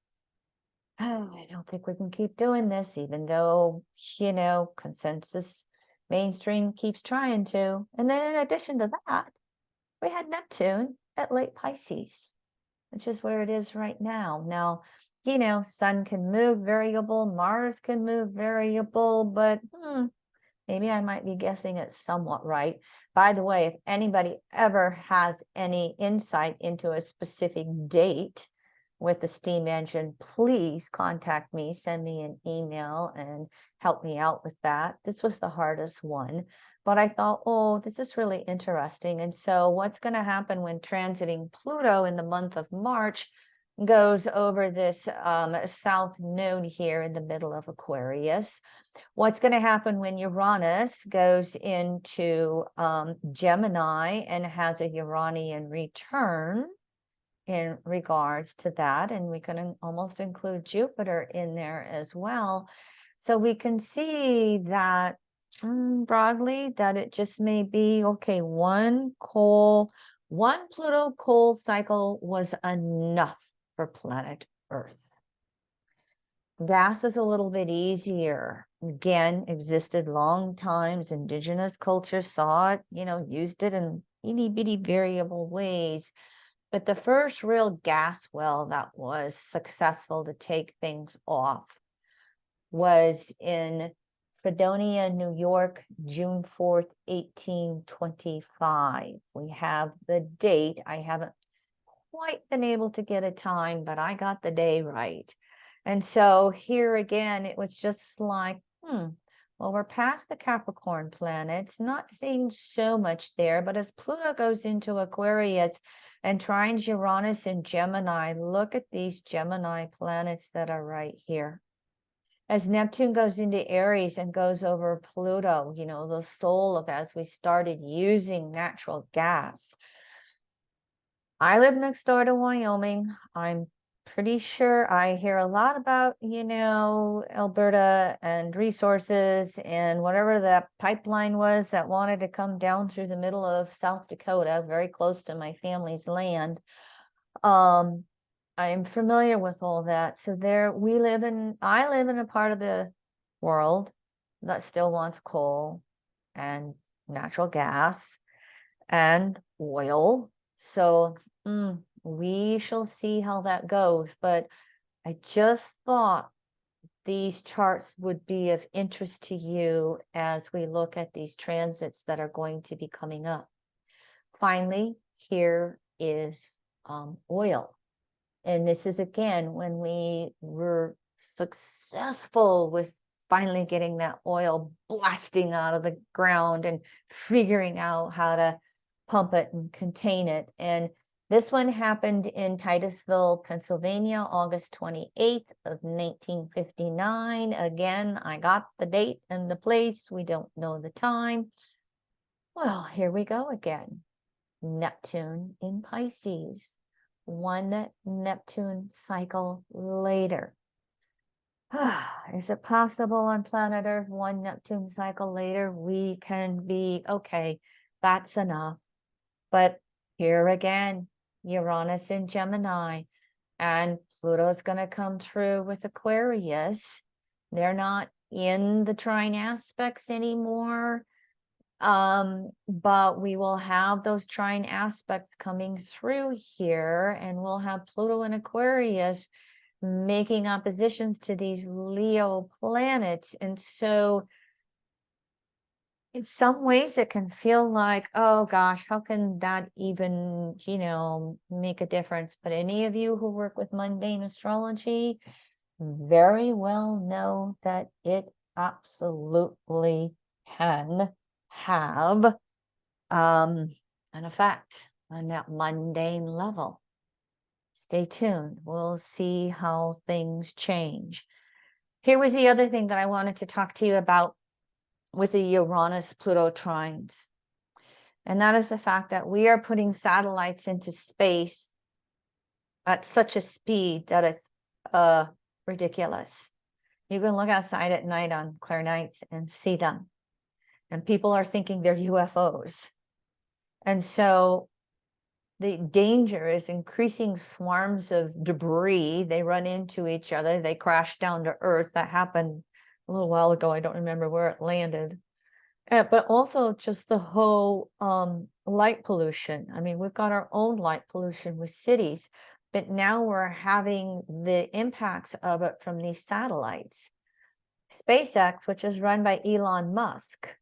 oh, I don't think we can keep doing this, even though, consensus mainstream keeps trying to. And then in addition to that, we had Neptune at Lake Pisces, which is where it is right now. Now, Sun can move variable, Mars can move variable, but maybe I might be guessing it somewhat right. By the way, if anybody ever has any insight into a specific date with the steam engine, please contact me, send me an email and help me out with that. This was the hardest one, but I thought, oh, this is really interesting. And so what's going to happen when transiting Pluto in the month of March goes over this south node here in the middle of Aquarius? What's going to happen when Uranus goes into Gemini and has a Uranian return in regards to that? And we can almost include Jupiter in there as well. So we can see that broadly that it just may be, okay, one Pluto cold cycle was enough for planet Earth. Gas is a little bit easier. Again, existed long times. Indigenous culture saw it, used it in itty bitty variable ways. But the first real gas well that was successful to take things off was in Fredonia, New York, June 4th, 1825. We have the date. I haven't quite been able to get a time, but I got the day right. And so here again, it was just like, well, we're past the Capricorn planets, not seeing so much there, but as Pluto goes into Aquarius and trines Uranus in Gemini, look at these Gemini planets that are right here. As Neptune goes into Aries and goes over Pluto, the soul of as we started using natural gas. I live next door to Wyoming. I'm pretty sure I hear a lot about, Alberta and resources and whatever that pipeline was that wanted to come down through the middle of South Dakota, very close to my family's land. I'm familiar with all that. So I live in a part of the world that still wants coal and natural gas and oil. So we shall see how that goes. But I just thought these charts would be of interest to you as we look at these transits that are going to be coming up. Finally, here is oil. And this is again when we were successful with finally getting that oil blasting out of the ground and figuring out how to pump it and contain it. And this one happened in Titusville, Pennsylvania, August 28th of 1959. Again, I got the date and the place. We don't know the time. Well, here we go again. Neptune in Pisces. One Neptune cycle later. Is it possible on planet Earth, one Neptune cycle later, we can be, okay, that's enough. But here again, Uranus in Gemini, and Pluto's going to come through with Aquarius. They're not in the trine aspects anymore. But we will have those trine aspects coming through here, and we'll have Pluto and Aquarius making oppositions to these Leo planets. And so in some ways it can feel like, oh gosh, how can that even, make a difference? But any of you who work with mundane astrology very well know that it absolutely can have an effect on that mundane level. Stay tuned. We'll see how things change. Here was the other thing that I wanted to talk to you about with the Uranus-Pluto trines. And that is the fact that we are putting satellites into space at such a speed that it's ridiculous. You can look outside at night on clear nights and see them. And people are thinking they're UFOs. And so the danger is increasing swarms of debris. They run into each other. They crash down to Earth. That happened a little while ago. I don't remember where it landed. But also just the whole light pollution. I mean, we've got our own light pollution with cities, but now we're having the impacts of it from these satellites. SpaceX, which is run by Elon Musk,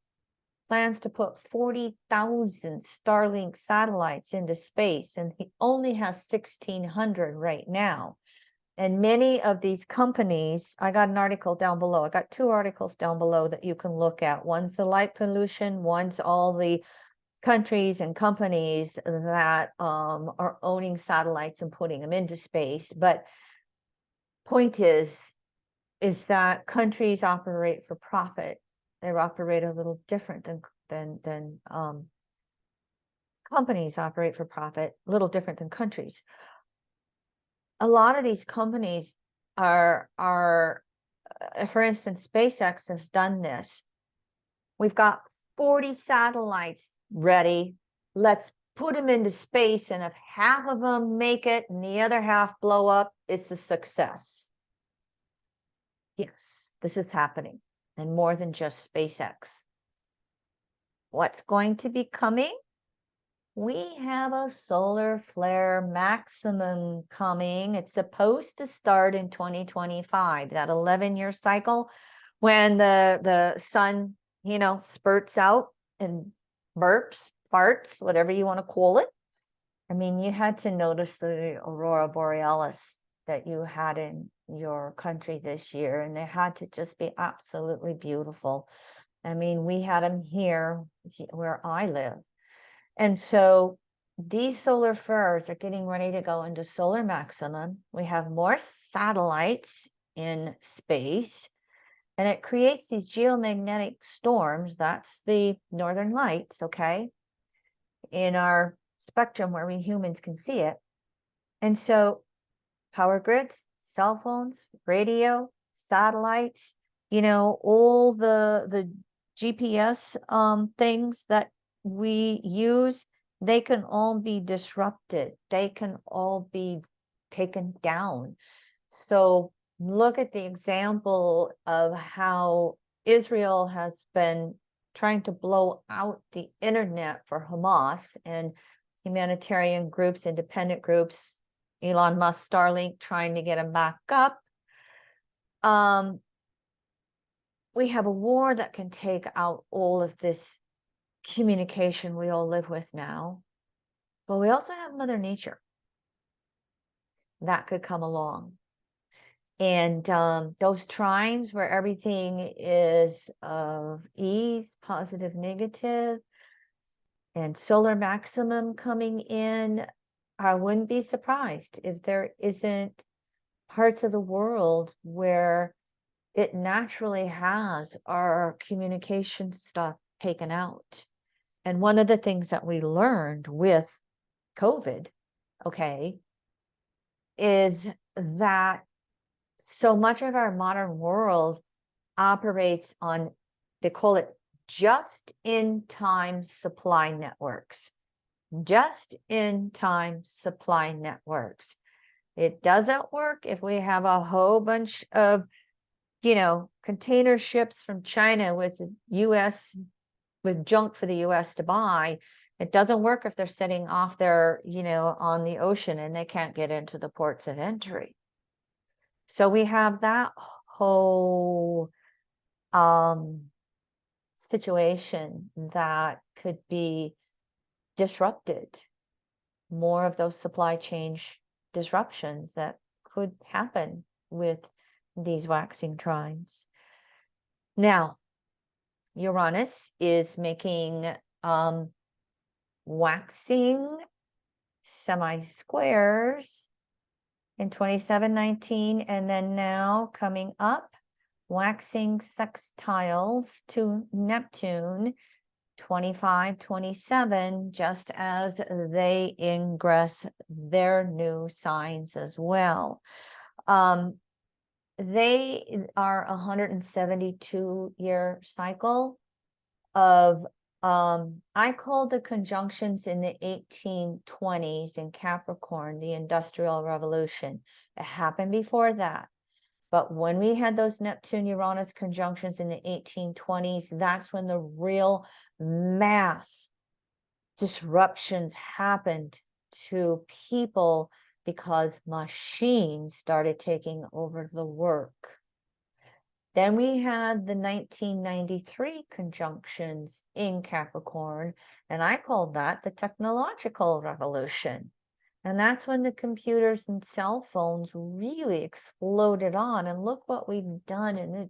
plans to put 40,000 Starlink satellites into space, and he only has 1,600 right now. And many of these companies, I got an article down below. I got 2 articles down below that you can look at. One's the light pollution, one's all the countries and companies that are owning satellites and putting them into space. But point is that countries operate for profit. They operate a little different than companies operate for profit, a little different than countries. A lot of these companies are for instance, SpaceX has done this. We've got 40 satellites ready. Let's put them into space, and if half of them make it and the other half blow up, it's a success. Yes, this is happening, and more than just SpaceX. What's going to be coming? We have a solar flare maximum coming. It's supposed to start in 2025, that 11-year cycle when the sun, spurts out and burps, farts, whatever you want to call it. I mean, you had to notice the aurora borealis that you had in your country this year, and they had to just be absolutely beautiful. I mean, we had them here where I live. And so these solar flares are getting ready to go into solar maximum. We have more satellites in space, and it creates these geomagnetic storms. That's the northern lights, okay, in our spectrum where we humans can see it. And so power grids, cell phones, radio, satellites, all the GPS things that we use, they can all be disrupted. They can all be taken down. So look at the example of how Israel has been trying to blow out the internet for Hamas and humanitarian groups, independent groups, Elon Musk, Starlink, trying to get them back up. We have a war that can take out all of this communication we all live with now, but we also have Mother Nature that could come along. And those trines where everything is of ease, positive, negative, and solar maximum coming in, I wouldn't be surprised if there isn't parts of the world where it naturally has our communication stuff taken out. And one of the things that we learned with COVID, okay, is that so much of our modern world operates on, they call it just-in-time supply networks. Just-in-time supply networks. It doesn't work if we have a whole bunch of, container ships from China with the US, with junk for the US to buy. It doesn't work if they're sitting off there, on the ocean and they can't get into the ports of entry. So we have that whole situation that could be disrupted. More of those supply chain disruptions that could happen with these waxing trines. Now, Uranus is making waxing semi-squares in 2719, and then now coming up waxing sextiles to Neptune 25, 27, just as they ingress their new signs as well. They are 172-year cycle of I call the conjunctions in the 1820s in Capricorn, the Industrial Revolution. It happened before that. But when we had those Neptune-Uranus conjunctions in the 1820s, that's when the real mass disruptions happened to people because machines started taking over the work. Then we had the 1993 conjunctions in Capricorn, and I called that the technological revolution. And that's when the computers and cell phones really exploded on. And look what we've done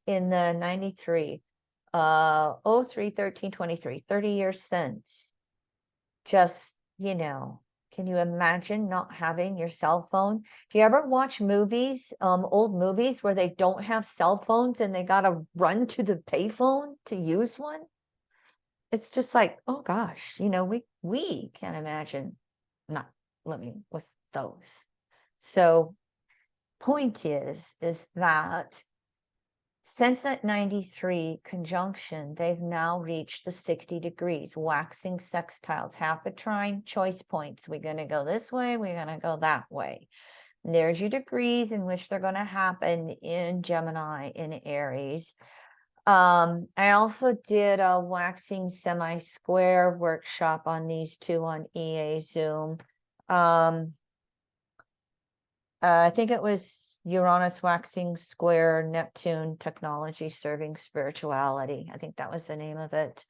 in the 93, 03, 13, 23, 30 years since. Just, can you imagine not having your cell phone? Do you ever watch movies, old movies where they don't have cell phones and they gotta run to the payphone to use one? It's just like, oh gosh, we can't imagine not living with those. So point is that since that 93 conjunction, they've now reached the 60 degrees, waxing sextiles, half a trine, choice points. We're going to go this way, we're going to go that way. And there's your degrees in which they're going to happen in Gemini, in Aries. I also did a waxing semi-square workshop on these two on EA Zoom. I think it was Uranus waxing square, Neptune technology serving spirituality. I think that was the name of it.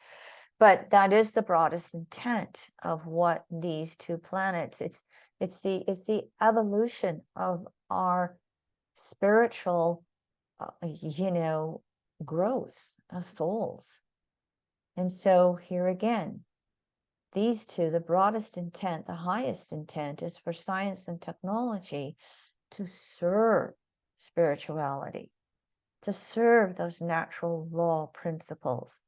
But that is the broadest intent of what these two planets. It's the evolution of our spiritual, growth as souls. And so here again, these two, the broadest intent, the highest intent is for science and technology to serve spirituality, to serve those natural law principles,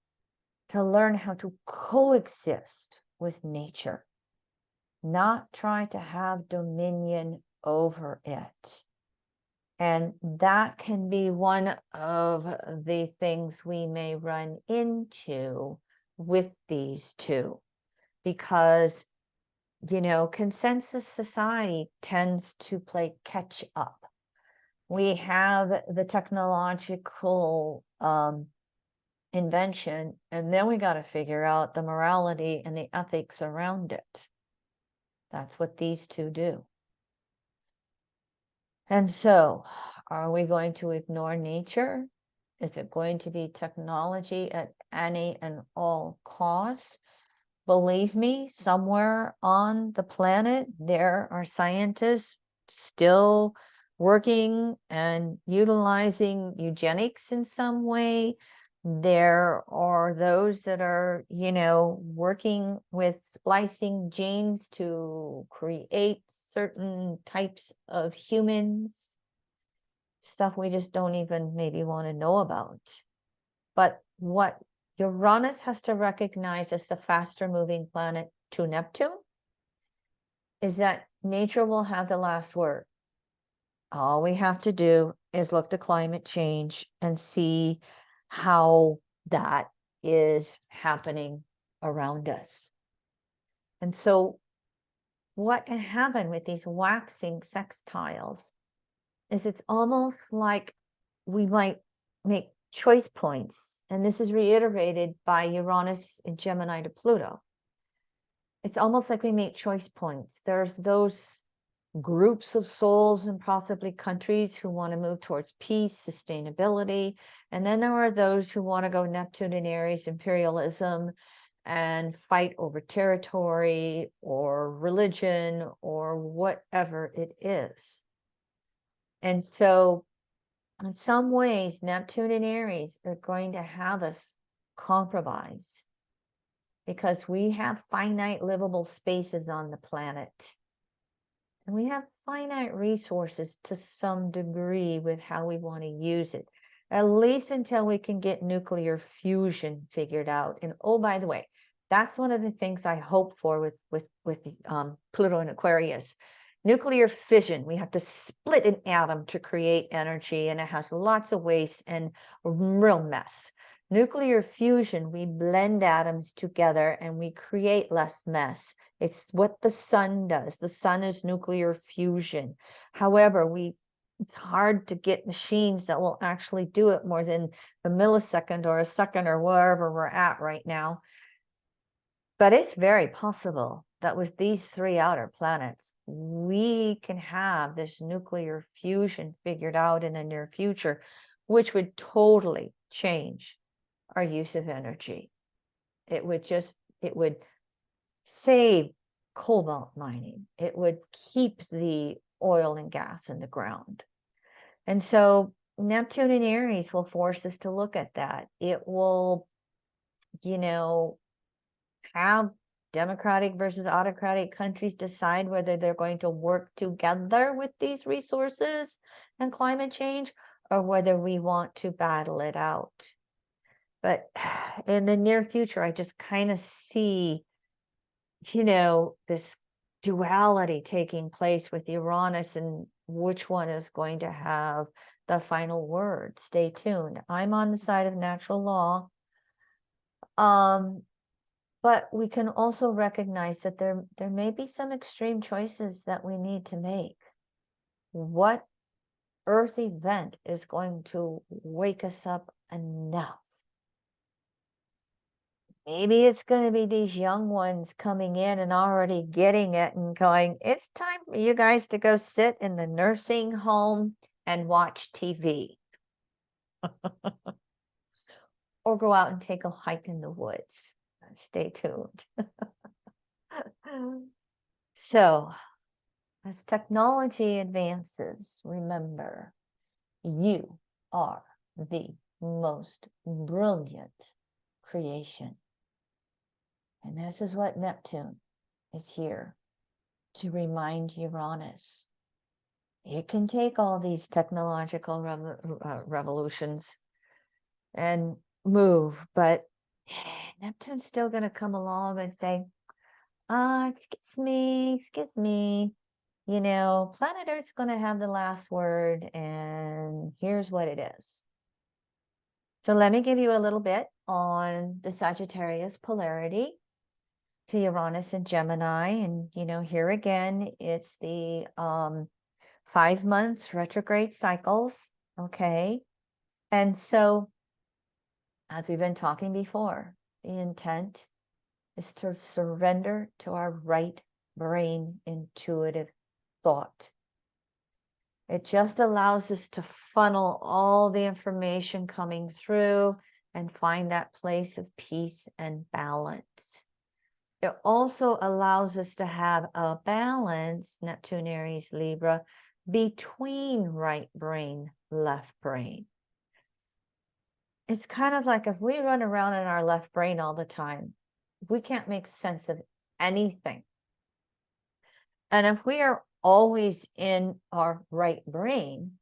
to learn how to coexist with nature, not try to have dominion over it. And that can be one of the things we may run into with these two, because consensus society tends to play catch up. We have the technological invention, and then we got to figure out the morality and the ethics around it. That's what these two do. And so, are we going to ignore nature? Is it going to be technology at any and all costs? Believe me, somewhere on the planet, there are scientists still working and utilizing eugenics in some way. There are those that are, working with splicing genes to create certain types of humans, stuff we just don't even maybe want to know about. But what Uranus has to recognize as the faster moving planet to Neptune is that nature will have the last word. All we have to do is look to climate change and see how that is happening around us. And so what can happen with these waxing sextiles is it's almost like we might make choice points, and this is reiterated by Uranus in Gemini to Pluto. It's almost like we make choice points. There's those groups of souls and possibly countries who want to move towards peace, sustainability, and then there are those who want to go Neptune and Aries, imperialism, and fight over territory or religion or whatever it is. And so in some ways, Neptune and Aries are going to have us compromise because we have finite livable spaces on the planet. And we have finite resources to some degree with how we want to use it. at least until we can get nuclear fusion figured out. And oh, by the way, that's one of the things I hope for with the Pluto and Aquarius. Nuclear fission, we have to split an atom to create energy, and it has lots of waste and a real mess. Nuclear fusion, we blend atoms together and we create less mess. It's what the sun does. The sun is nuclear fusion. However, it's hard to get machines that will actually do it more than a millisecond or a second or wherever we're at right now. But it's very possible that with these three outer planets, we can have this nuclear fusion figured out in the near future, which would totally change our use of energy. It would save cobalt mining. It would keep the oil and gas in the ground. And so Neptune in Aries will force us to look at that. It will, have democratic versus autocratic countries decide whether they're going to work together with these resources and climate change, or whether we want to battle it out. But in the near future, I just kind of see, this duality taking place with Uranus, and which one is going to have the final word. Stay tuned. I'm on the side of natural law. But we can also recognize that there may be some extreme choices that we need to make. What Earth event is going to wake us up enough? Maybe it's going to be these young ones coming in and already getting it and going, it's time for you guys to go sit in the nursing home and watch TV. Or go out and take a hike in the woods. Stay tuned. So, as technology advances, remember, you are the most brilliant creation. And this is what Neptune is here to remind Uranus. It can take all these technological revolutions and move, but Neptune's still going to come along and say, excuse me, planet Earth's going to have the last word, and here's what it is. So let me give you a little bit on the Sagittarius polarity to Uranus and Gemini. And, here again, it's the 5 months retrograde cycles. Okay. And so, as we've been talking before, the intent is to surrender to our right brain intuitive thought. It just allows us to funnel all the information coming through and find that place of peace and balance. It also allows us to have a balance, Neptune, Aries, Libra, between right brain, left brain. It's kind of like if we run around in our left brain all the time, we can't make sense of anything. And if we are always in our right brain,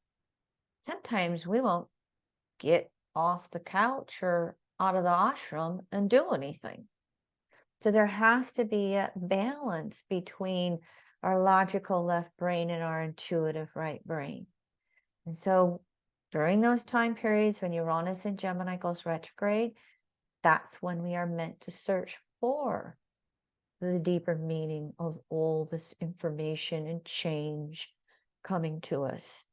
sometimes we won't get off the couch or out of the ashram and do anything. So there has to be a balance between our logical left brain and our intuitive right brain. And so during those time periods when Uranus and Gemini goes retrograde, that's when we are meant to search for the deeper meaning of all this information and change coming to us.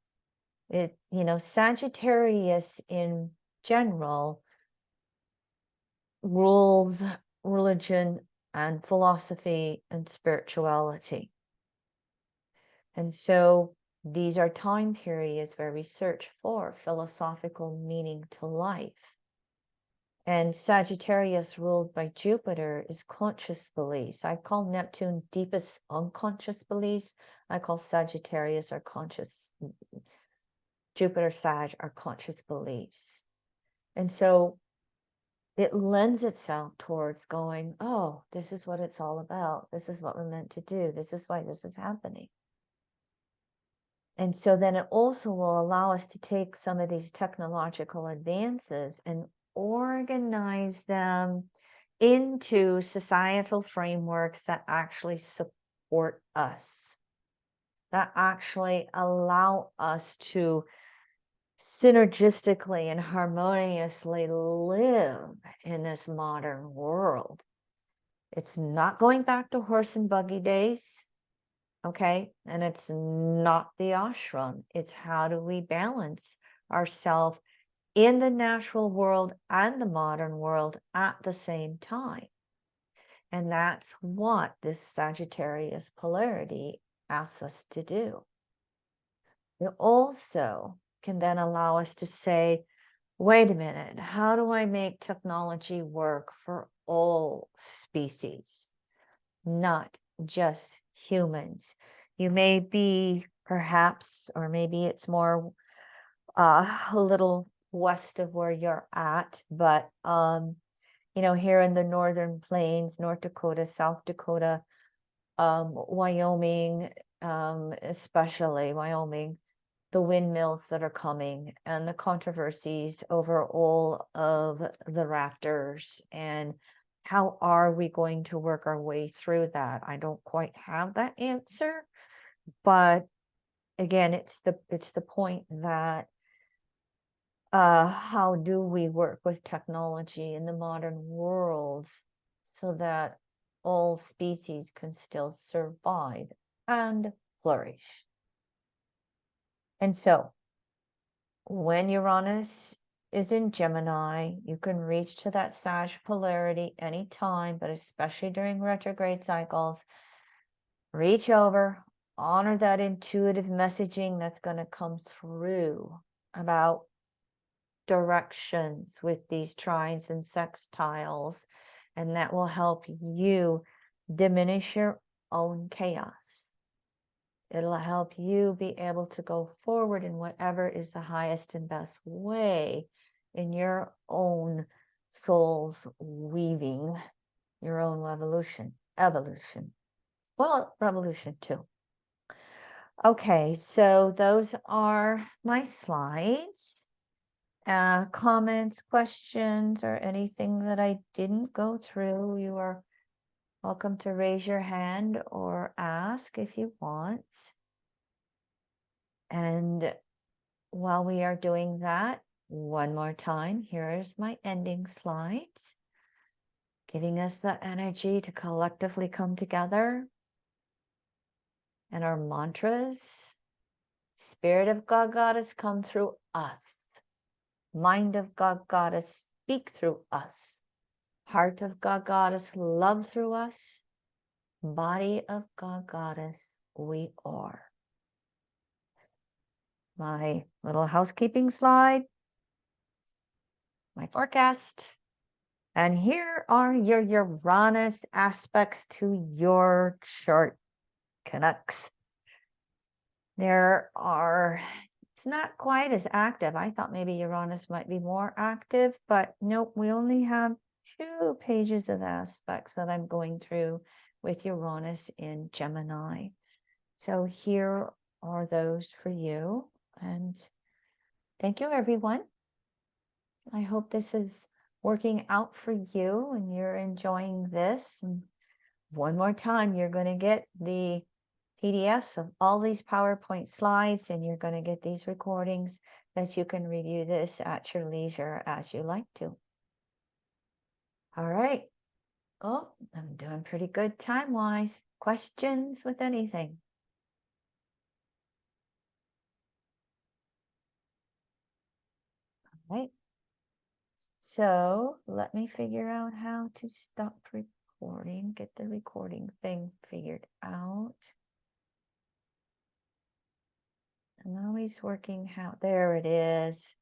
Sagittarius in general rules religion and philosophy and spirituality. And so these are time periods where we search for philosophical meaning to life. And Sagittarius, ruled by Jupiter, is conscious beliefs. I call Neptune deepest unconscious beliefs. I call Sagittarius our conscious, Jupiter, Sag, our conscious beliefs. And so it lends itself towards going, oh, this is what it's all about. This is what we're meant to do. This is why this is happening. And so then it also will allow us to take some of these technological advances and organize them into societal frameworks that actually support us, that actually allow us to synergistically and harmoniously live in this modern world. It's not going back to horse and buggy days. Okay. And it's not the ashram. It's how do we balance ourselves in the natural world and the modern world at the same time. And that's what this Sagittarius polarity asks us to do. It also can then allow us to say, wait a minute, how do I make technology work for all species, not just humans? You may be perhaps, or maybe it's more a little west of where you're at, but here in the northern plains, North Dakota, South Dakota, Wyoming, especially Wyoming, the windmills that are coming and the controversies over all of the raptors, and how are we going to work our way through that? I don't quite have that answer, but again, it's the point that how do we work with technology in the modern world so that all species can still survive and flourish? And so when Uranus is in Gemini, you can reach to that Sag polarity anytime, but especially during retrograde cycles. Reach over, honor that intuitive messaging that's going to come through about directions with these trines and sextiles, and that will help you diminish your own chaos. It'll help you be able to go forward in whatever is the highest and best way in your own soul's weaving, your own evolution. Well, revolution too. Okay, so those are my slides. Comments, questions, or anything that I didn't go through, you are welcome to raise your hand or ask if you want. And while we are doing that, one more time, here's my ending slides, giving us the energy to collectively come together. And our mantras: Spirit of God, Goddess, come through us. Mind of God, Goddess, speak through us. Heart of God, Goddess, love through us. Body of God, Goddess, we are. My little housekeeping slide, my forecast. And here are your Uranus aspects to your chart, Canucks. It's not quite as active. I thought maybe Uranus might be more active, but nope, we only have 2 pages of aspects that I'm going through with Uranus in Gemini. So here are those for you. And thank you, everyone. I hope this is working out for you and you're enjoying this. And one more time, you're going to get the PDFs of all these PowerPoint slides, and you're going to get these recordings that you can review this at your leisure as you like to. All right. Oh, I'm doing pretty good time-wise. Questions with anything? All right. So let me figure out how to stop recording, get the recording thing figured out. I'm always working how, there it is.